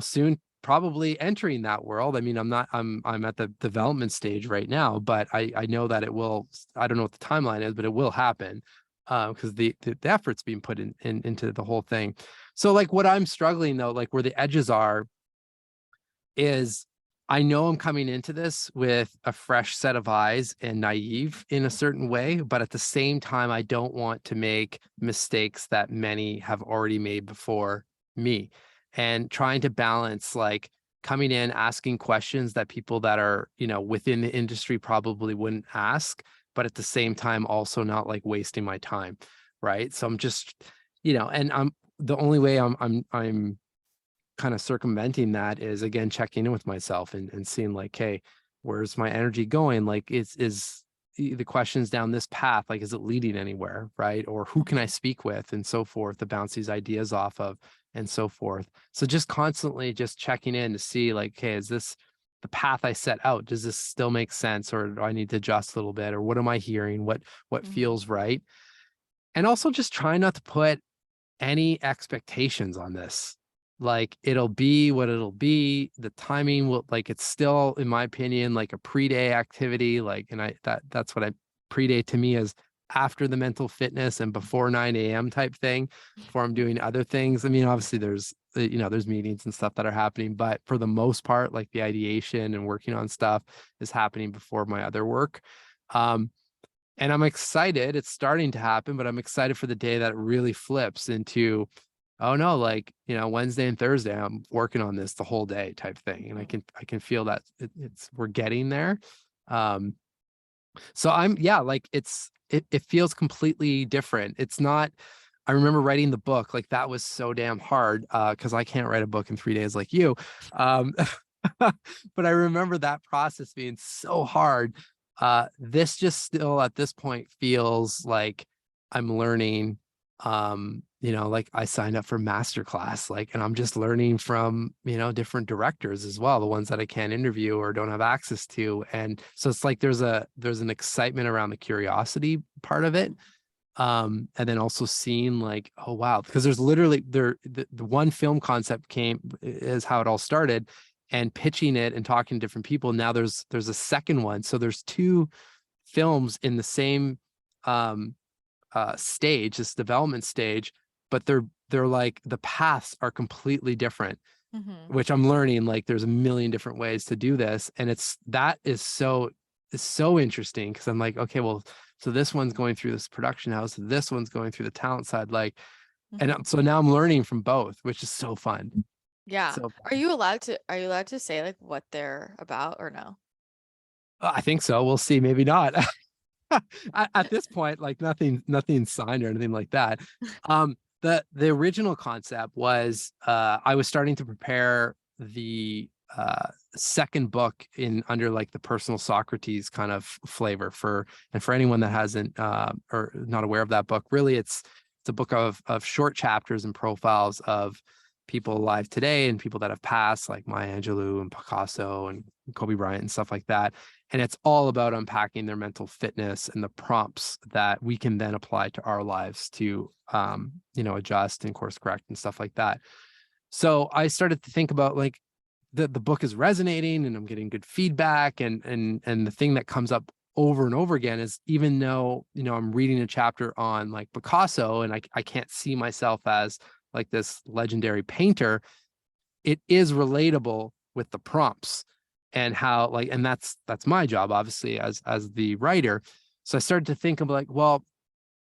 soon probably entering that world. I mean, I'm at the development stage right now, but I know that it will. I don't know what the timeline is, but it will happen, because the effort's being put into the whole thing. So, like, what I'm struggling, though, like where the edges are, is I know I'm coming into this with a fresh set of eyes and naive in a certain way, but at the same time, I don't want to make mistakes that many have already made before me, and trying to balance like coming in, asking questions that people that are, within the industry probably wouldn't ask, but at the same time, also not like wasting my time. Right. So I'm just, and I'm the only way I'm kind of circumventing that is again checking in with myself and seeing like, hey, where's my energy going? Like, is the questions down this path, like, is it leading anywhere? Right. Or who can I Mhm. speak with and so forth to bounce these ideas off of and so forth. So just constantly just checking in to see like, hey, is this the path I set out? Does this still make sense, or do I need to adjust a little bit, or what am I hearing? What Mhm. feels right? And also just try not to put any expectations on this. Like, it'll be what it'll be. The timing will, like, it's still, in my opinion, like a pre-day activity. Like, and that's what I pre-day to me is after the mental fitness and before 9 a.m. type thing, before I'm doing other things. I mean, obviously there's, there's meetings and stuff that are happening, but for the most part, like the ideation and working on stuff is happening before my other work. Um, and I'm excited. It's starting to happen, but I'm excited for the day that it really flips into, oh no, like, Wednesday and Thursday, I'm working on this the whole day type thing. And I Mhm. can feel that we're getting there. Um, so yeah, like it feels completely different. It's not, I remember writing the book, like that was so damn hard, because I can't write a book in 3 days like you. Um, but I remember that process being so hard. This just still at this point feels like I'm learning. Like I signed up for masterclass, like, and I'm just learning from, different directors as well, the ones that I can't interview or don't have access to. And so it's like there's an excitement around the curiosity part of it. And then also seeing like, oh wow, because there's literally the one film concept is how it all started, and pitching it and talking to different people. Now there's a second one. So there's two films in the same um stage, this development stage, but they're like the paths are completely different, Mhm. which I'm learning like there's a million different ways to do this. And it's so interesting because I'm like, okay, well, so this one's going through this production house, this one's going through the talent side, like, and Mhm. so now I'm learning from both, which is so fun. Yeah. So Are you allowed to say like what they're about or no? I think so. We'll see. Maybe not. At this point, like nothing signed or anything like that. The original concept was I was starting to prepare the second book in under like the personal Socrates kind of flavor for anyone that hasn't or not aware of that book. Really, it's a book of short chapters and profiles of people alive today and people that have passed, like Maya Angelou and Picasso and Kobe Bryant and stuff like that. And it's all about unpacking their mental fitness and the prompts that we can then apply to our lives to, adjust and course correct and stuff like that. So I started to think about like the book is resonating and I'm getting good feedback. And the thing that comes up over and over again is, even though, I'm reading a chapter on like Picasso and I can't see myself as like this legendary painter, it is relatable with the prompts and how like, and that's my job obviously as the writer. So I started to think of like, well,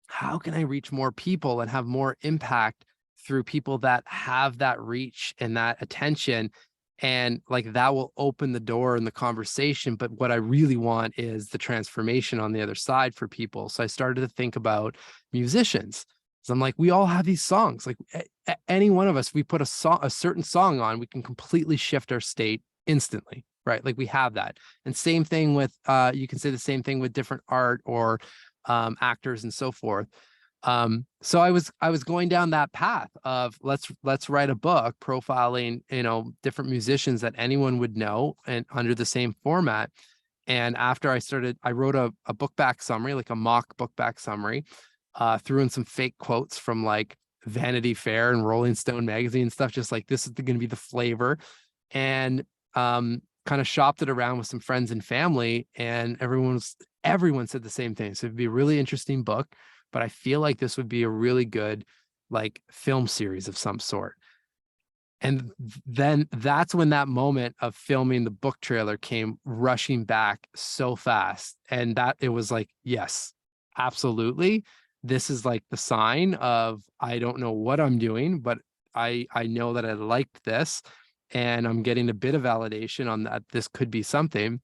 how can I reach more people and have more impact through people that have that reach and that attention, and like that will open the door in the conversation. But what I really want is the transformation on the other side for people. So I started to think about musicians. So I'm like, we all have these songs. Like any one of us, we put a certain song on, we can completely shift our state instantly, right? Like we have that. And same thing with, you can say the same thing with different art or actors and so forth. So I was going down that path of let's write a book profiling, different musicians that anyone would know and under the same format. And after I wrote a book back summary, like a mock book back summary, threw in some fake quotes from like Vanity Fair and Rolling Stone magazine and stuff, just like this is going to be the flavor. And kind of shopped it around with some friends and family, and everyone said the same thing. So it'd be a really interesting book, but I feel like this would be a really good like film series of some sort. And then that's when that moment of filming the book trailer came rushing back so fast. And that it was like, yes, absolutely. This is like the sign of, I don't know what I'm doing, but I know that I liked this, and I'm getting a bit of validation on that this could be something,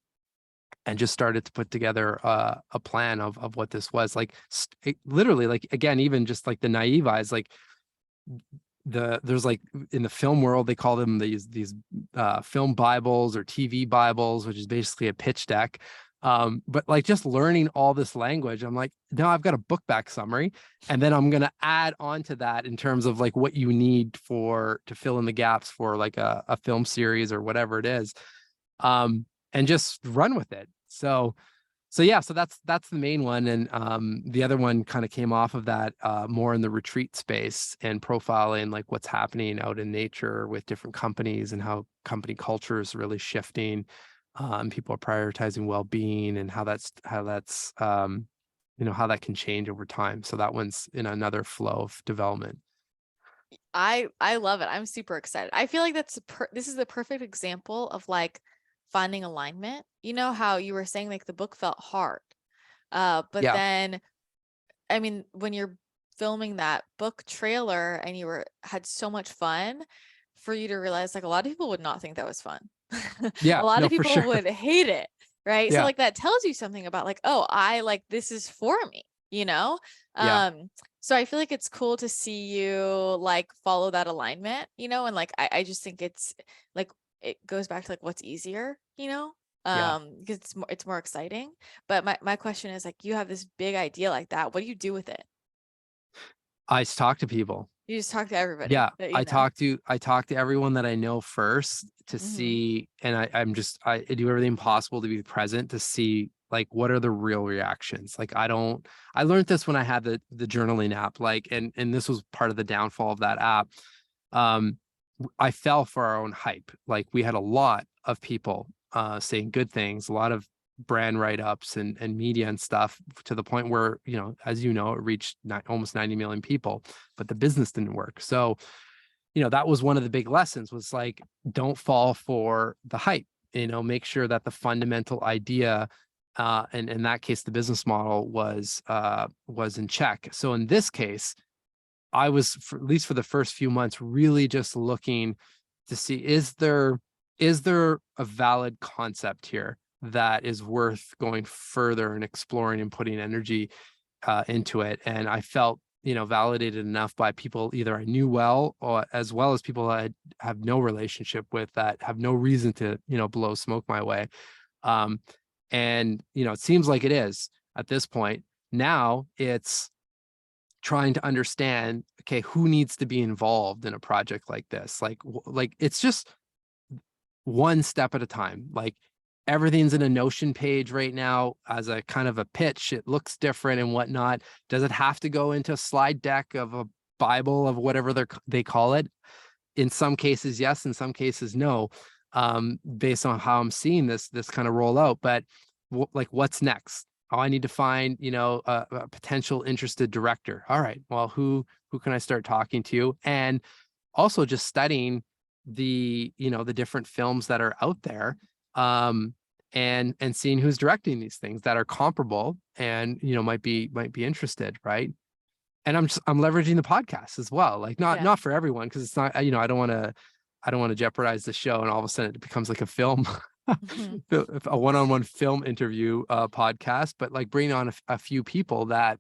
and just started to put together a plan of what this was like. Literally, like, again, even just like the naive eyes, like there's like in the film world, they call them these film Bibles or TV Bibles, which is basically a pitch deck. But like just learning all this language, I'm like, no, I've got a book back summary, and then I'm gonna add on to that in terms of like what you need to fill in the gaps for like a film series or whatever it is, and just run with it. So yeah, so that's the main one. And the other one kind of came off of that, more in the retreat space and profiling like what's happening out in nature with different companies and how company culture is really shifting. People are prioritizing well-being, and how that's how that can change over time. So that one's in another flow of development. I love it. I'm super excited. I feel like this is the perfect example of like finding alignment. You know how you were saying like the book felt hard. But Yeah, then I mean, when you're filming that book trailer and had so much fun, for you to realize like a lot of people would not think that was fun. A yeah, lot no, of for people sure. would hate it, right? So Yeah, like that tells you something about like, oh, I like this is for me, you know? yeah, So I feel like it's cool to see you like follow that alignment, and like I just think it's like it goes back to like what's easier, yeah. because it's more exciting. But my question is like, you have this big idea like that. What do you do with it? I talk to people. You just talk to everybody Yeah, that you I know. talk to everyone that I know first to Mm-hmm. see, and I do everything possible to be present to see like what are the real reactions. Like I learned this when I had the journaling app, like, and this was part of the downfall of that app. Um, I fell for our own hype. Like we had a lot of people saying good things, a lot of brand write-ups and media and stuff, to the point where, as you know, it reached almost 90 million people, but the business didn't work. So, that was one of the big lessons, was like, don't fall for the hype, make sure that the fundamental idea, and in that case, the business model was in check. So in this case, I was, at least for the first few months, really just looking to see, is there a valid concept here that is worth going further and exploring and putting energy into it. And I felt, validated enough by people either I knew well, or as well as people I have no relationship with, that have no reason to, blow smoke my way. Um, and, it seems like it is at this point. Now it's trying to understand, okay, who needs to be involved in a project like this? Like it's just one step at a time. Like everything's in a Notion page right now as a kind of a pitch. It looks different and whatnot. Does it have to go into a slide deck of a Bible of whatever they call it? In some cases, yes. In some cases, no. Based on how I'm seeing this kind of roll out. But like, what's next? Oh, I need to find, a potential interested director. All right. Well, who can I start talking to? And also just studying the different films that are out there, and seeing who's directing these things that are comparable and might be interested, right? And I'm leveraging the podcast as well, like not Yeah. not for everyone, because it's not, I don't want to jeopardize the show and all of a sudden it becomes like a film Mhm. a one-on-one film interview podcast, but like bring on a few people that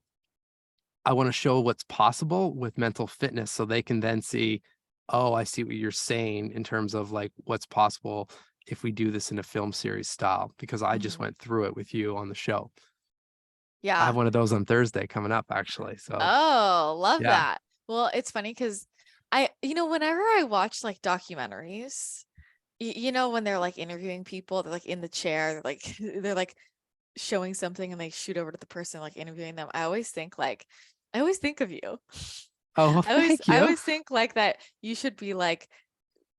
I want to show what's possible with mental fitness, so they can then see, oh, I see what you're saying in terms of like what's possible if we do this in a film series style, because I just Mhm. went through it with you on the show. I have Yeah. one of those on Thursday coming up, actually. So Oh, love yeah. that. Well, it's funny because whenever I watch like documentaries, when they're like interviewing people, they're like in the chair, they're like they're like showing something and they shoot over to the person like interviewing them. I always think of you. Oh, well, I always thank I you. always think like that you should be like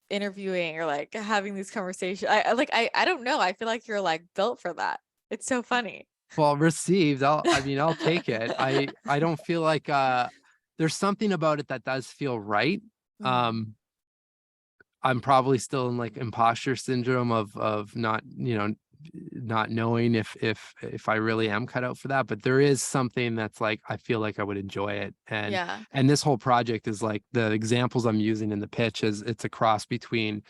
interviewing or like having these conversations. I don't know. I feel like you're like built for that. It's so funny. Well, received. I'll take it. I don't feel like there's something about it that does feel right. Mhm. Um I'm probably still in like imposter syndrome of not, not knowing if I really am cut out for that. But there is something that's like, I feel like I would enjoy it. Yeah. And this whole project is like, the examples I'm using in the pitch is, it's a cross between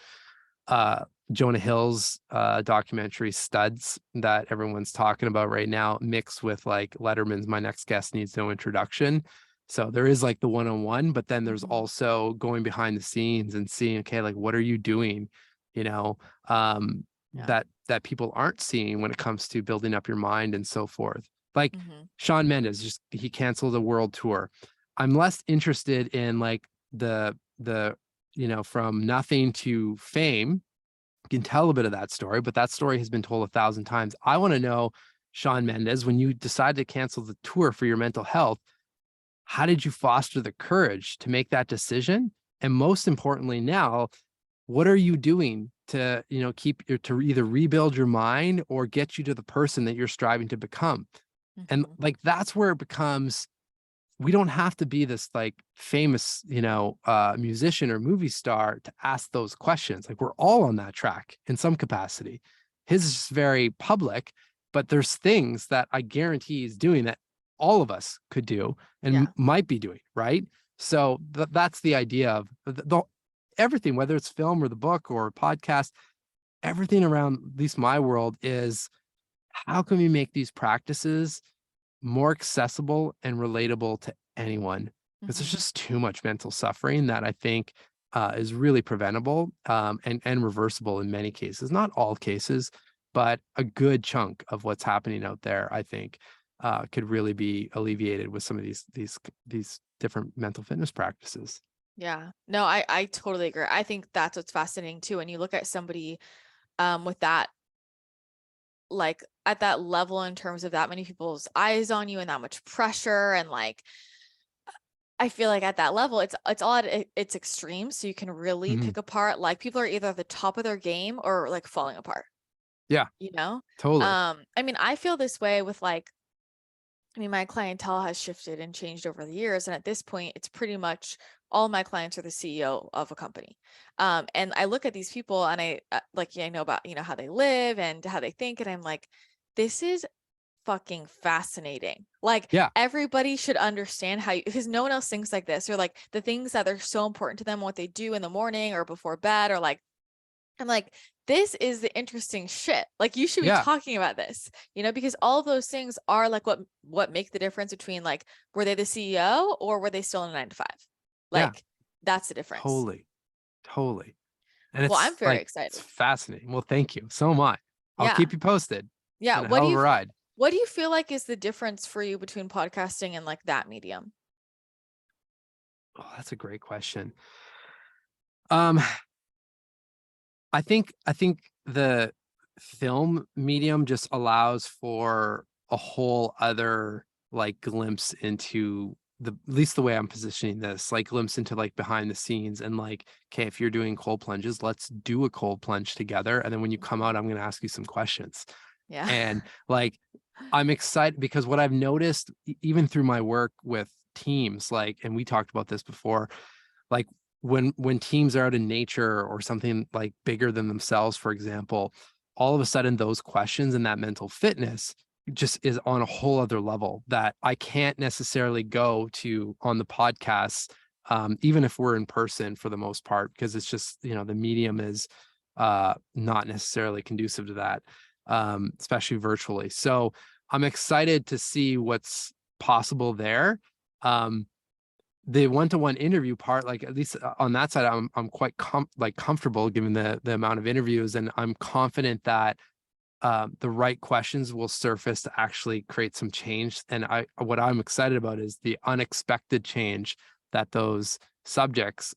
Jonah Hill's documentary Studs that everyone's talking about right now, mixed with like Letterman's My Next Guest Needs No Introduction. So there is like the one-on-one, but then there's also going behind the scenes and seeing, okay, like what are you doing, you know, Yeah. that people aren't seeing when it comes to building up your mind and so forth. Like Mm-hmm. Shawn Mendes, just he canceled a world tour. I'm less interested in like the from nothing to fame. You can tell a bit of that story, but that story has been told 1,000 times. I want to know, Shawn Mendes, when you decided to cancel the tour for your mental health, how did you foster the courage to make that decision? And most importantly, now, what are you doing to, to either rebuild your mind or get you to the person that you're striving to become? And Mm-hmm. like, that's where it becomes, we don't have to be this like famous, musician or movie star to ask those questions. Like, we're all on that track in some capacity. His is just very public, but there's things that I guarantee he's doing that all of us could do and Yeah. might be doing, right? So that's the idea of everything, whether it's film or the book or podcast, everything around, at least my world, is how can we make these practices more accessible and relatable to anyone? Because there's Mm-hmm. just too much mental suffering that I think is really preventable, and reversible in many cases. Not all cases, but a good chunk of what's happening out there, I think, could really be alleviated with some of these different mental fitness practices. Yeah. No, I totally agree. I think that's what's fascinating too. When you look at somebody with that, like at that level, in terms of that many people's eyes on you and that much pressure, and like I feel like at that level, it's all at its extremes. So you can really Mhm. pick apart, like people are either at the top of their game or like falling apart, Yeah, you know? totally. I mean, I feel this way with like, I mean, my clientele has shifted and changed over the years. And at this point, it's pretty much all my clients are the CEO of a company. And I look at these people and I like, yeah, I know about, how they live and how they think. And I'm like, this is fucking fascinating. Like Yeah, everybody should understand how you, because no one else thinks like this, or like the things that are so important to them, what they do in the morning or before bed, or like, I'm like, this is the interesting shit. Like you should be yeah, talking about this, because all of those things are like what make the difference between like, were they the CEO or were they still in a 9 to 5? yeah, Like that's the difference. totally, totally. And Well, I'm it's very like, it's excited. fascinating. Well, thank you. So am I. I'll Yeah. keep you posted. It's Yeah. been a hell of a ride. What do you feel like is the difference for you between podcasting and like that medium? Oh, that's a great question. Um, I think the film medium just allows for a whole other like glimpse into at least the way I'm positioning this, like glimpse into like behind the scenes and like, okay, if you're doing cold plunges, let's do a cold plunge together. And then when you come out, I'm going to ask you some questions. Yeah. And like, I'm excited because what I've noticed, even through my work with teams, like, and we talked about this before, like when teams are out in nature or something like bigger than themselves, for example, all of a sudden those questions and that mental fitness just is on a whole other level that I can't necessarily go to on the podcasts, even if we're in person for the most part, because it's just, the medium is not necessarily conducive to that, especially virtually. So I'm excited to see what's possible there. Um, the one-to-one interview part, like at least on that side, I'm quite comfortable given the amount of interviews, and I'm confident that the right questions will surface to actually create some change. And what I'm excited about is the unexpected change that those subjects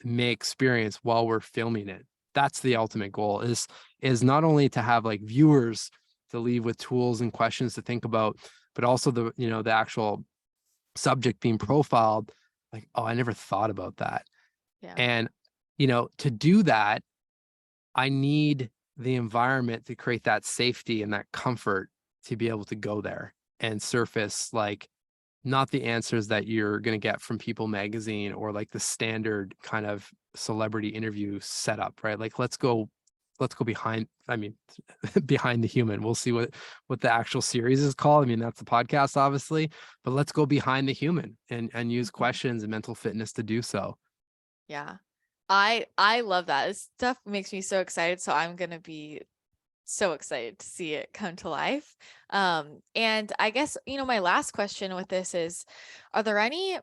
may experience while we're filming it. That's the ultimate goal, is not only to have like viewers to leave with tools and questions to think about, but also the actual subject being profiled, like, oh, I never thought about that. Yeah. And to do that, I need the environment to create that safety and that comfort to be able to go there and surface like not the answers that you're going to get from People magazine or like the standard kind of celebrity interview setup, right? Like let's go behind, I mean, behind the human. We'll see what the actual series is called. I mean, that's the podcast, obviously, but let's go behind the human and use Mhm. questions and mental fitness to do so. Yeah. I love that. This stuff makes me so excited. So I'm gonna be so excited to see it come to life. And I guess, my last question with this is, are there any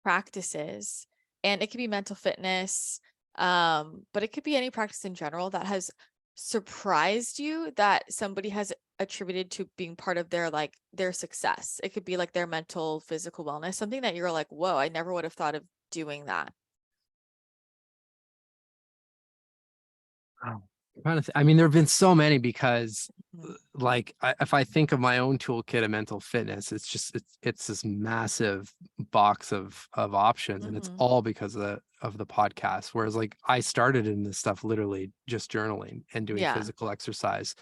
practices, and it could be mental fitness, but it could be any practice in general that has surprised you that somebody has attributed to being part of their success? It could be like their mental, physical wellness, something that you're like, whoa, I never would have thought of doing that. Oh, I mean, there have been so many because Mhm. like if I think of my own toolkit of mental fitness, it's just it's this massive box of options, and it's Mhm. all because of the podcast. Whereas like I started in this stuff literally just journaling and doing Yeah. physical exercise.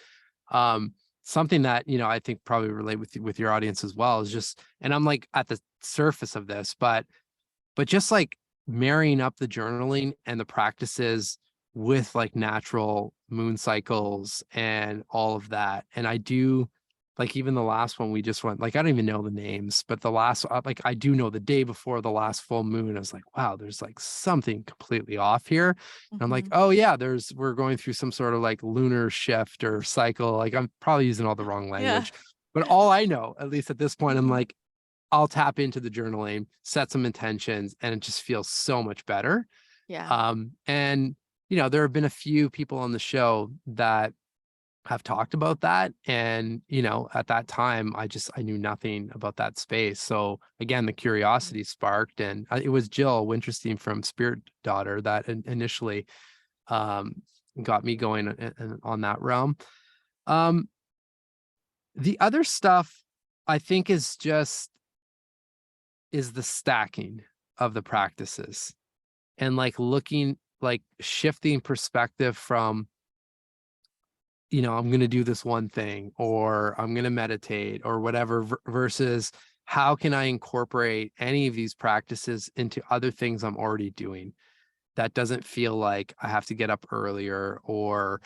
Um, Something that, I think probably relate with your audience as well is just, and I'm like at the surface of this, but just like marrying up the journaling and the practices with like natural moon cycles and all of that. And I do like even the last one we just went, like I don't even know the names, but the last like I do know the day before the last full moon, I was like, wow, there's like something completely off here. And I'm like, Mhm. oh yeah, we're going through some sort of like lunar shift or cycle. Like I'm probably using all the wrong Yeah. language. But all I know, at least at this point, I'm Mhm. like, I'll tap into the journaling, set some intentions, and it just feels so much better. Yeah. And there have been a few people on the show that have talked about that. And, at that time, I knew nothing about that space. So again, the Mhm. curiosity sparked, and it was Jill Winterstein from Spirit Daughter that initially um, got me going on that realm. Um, the other stuff I think is the stacking of the practices and like looking like shifting perspective from I'm going to do this one thing or I'm going to meditate or whatever versus how can I incorporate any of these practices into other things I'm already doing that doesn't feel like I have to get up earlier or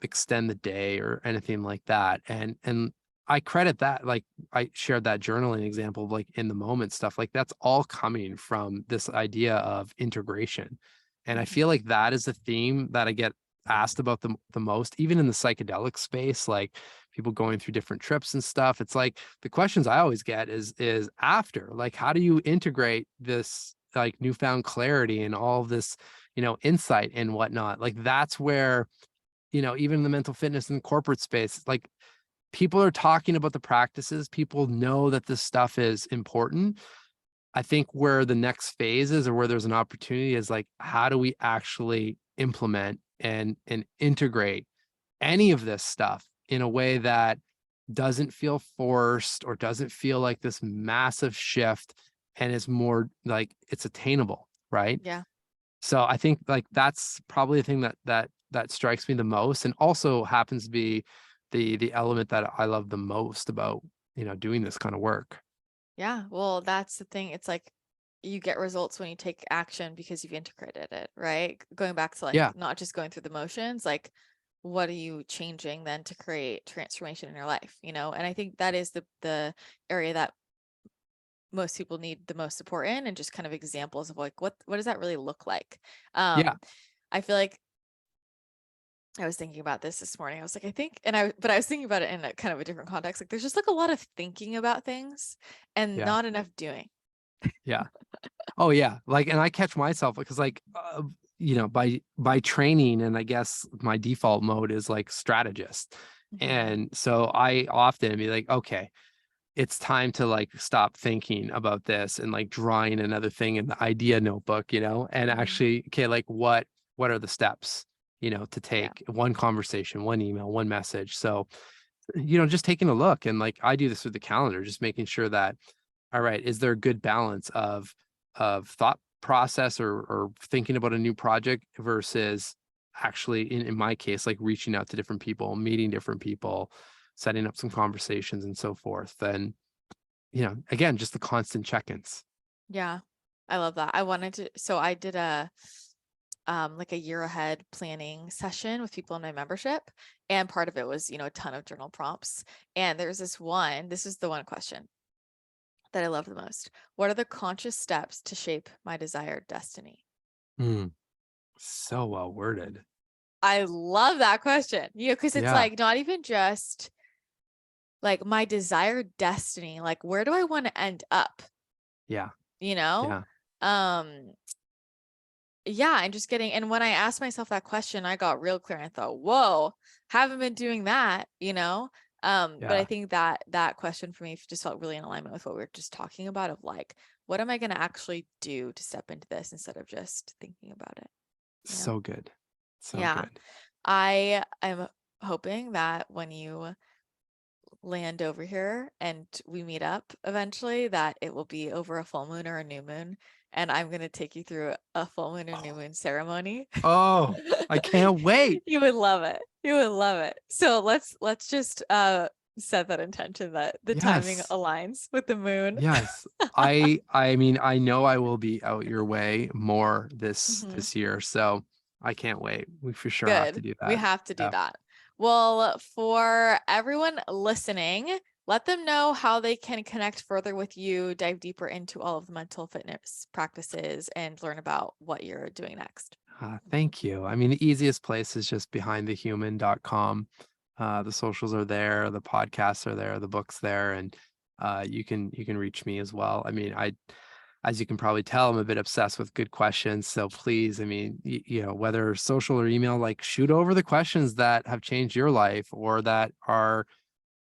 extend the day or anything like that. And I credit that, like I shared that journaling example of like in the moment stuff, like that's all coming from this idea of integration. And I Mhm. feel like that is a theme that I get asked about the most, even in the psychedelic space, like people going through different trips and stuff. It's like the questions I always get is after, like, how do you integrate this like newfound clarity and all of this, insight and whatnot? Like that's where, even the mental fitness and corporate space, like people are talking about the practices, people know that this stuff is important. I think where the next phase is or where there's an opportunity is like, how do we actually implement and integrate any of this stuff in a way that doesn't feel forced or doesn't feel like this massive shift and is more like it's attainable, right? Yeah. So I think like that's probably the thing that strikes me the most, and also happens to be the element that I love the most about doing this kind of work. Yeah. Well, that's the thing. It's like you get results when you take action because you've integrated it, right? Going back to like Yeah, not just going through the motions, like what are you changing then to create transformation in your life, And I think that is the area that most people need the most support in, and just kind of examples of like what does that really look like? yeah, I feel like I was thinking about this morning. I was like, I think, but I was thinking about it in a kind of a different context. Like, there's just like a lot of thinking about things and yeah, not enough doing. yeah. Oh yeah, like, and I catch myself because like by training, and I guess my default mode is like strategist, Mhm. and so I often be like, okay, it's time to like stop thinking about this and like drawing another thing in the idea notebook, and Mhm. actually, okay, like what are the steps, to Yeah. take one conversation, one email, one message. So, just taking a look, and like I do this with the calendar, just making sure that, all right, is there a good balance of thought process or thinking about a new project versus actually in my case, like reaching out to different people, meeting different people. setting up some conversations and so forth. And, again, just the constant check-ins. Yeah. I love that. I did like a year ahead planning session with people in my membership. And part of it was, a ton of journal prompts. And there's this is the one question that I love the most. What are the conscious steps to shape my desired destiny? Mm, so well worded. I love that question. Because it's Yeah. like not even just like my desired destiny, like where do I want to end up? Yeah. You know? Yeah. Um, yeah, and and when I asked myself that question, I got real clear and I thought, whoa, haven't been doing that, but I Yeah. think that question for me just felt really in alignment with what we were just talking about of like, what am I going to actually do to step into this instead of just thinking about it? So good. So Yeah. good. I am hoping that when you land over here and we meet up eventually, that it will be over a full moon or a new moon. And I'm going to take you through a full moon or new moon ceremony. Oh, I can't wait. You would love it. You would love it. So let's just set that intention that the timing Yes. aligns with the moon. Yes. I mean, I know I will be out your way more this Mhm. this year, so I can't wait. We for sure have to Good. do We that. have to do Yeah. that. Well, for everyone listening, let them know how they can connect further with you, dive deeper into all of the mental fitness practices, and learn about what you're doing next. Thank you. I mean, the easiest place is just behindthehuman.com. The socials are there, the podcasts are there, the books there, and you can reach me as well. I mean, as you can probably tell, I'm a bit obsessed with good questions. So please, I mean, whether social or email, like shoot over the questions that have changed your life or that are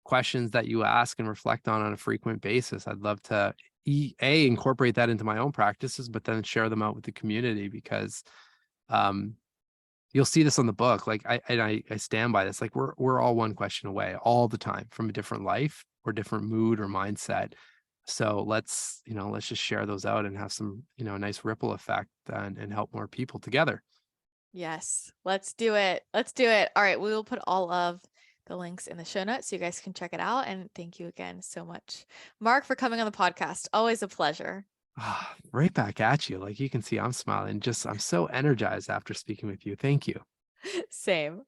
questions that you ask and reflect on a frequent basis. I'd love to incorporate that into my own practices, but then share them out with the community because um, you'll see this on the book. Like I stand by this. Like we're all one question away all the time from a different life or different mood or mindset. So let's just share those out and have some, nice ripple effect and help more people together. Yes, let's do it. Let's do it. All right, we will put all of the links in the show notes so you guys can check it out. And thank you again so much, Marc, for coming on the podcast. Always a pleasure. Right back at you. Like you can see I'm smiling. I'm so energized after speaking with you. Thank you. Same.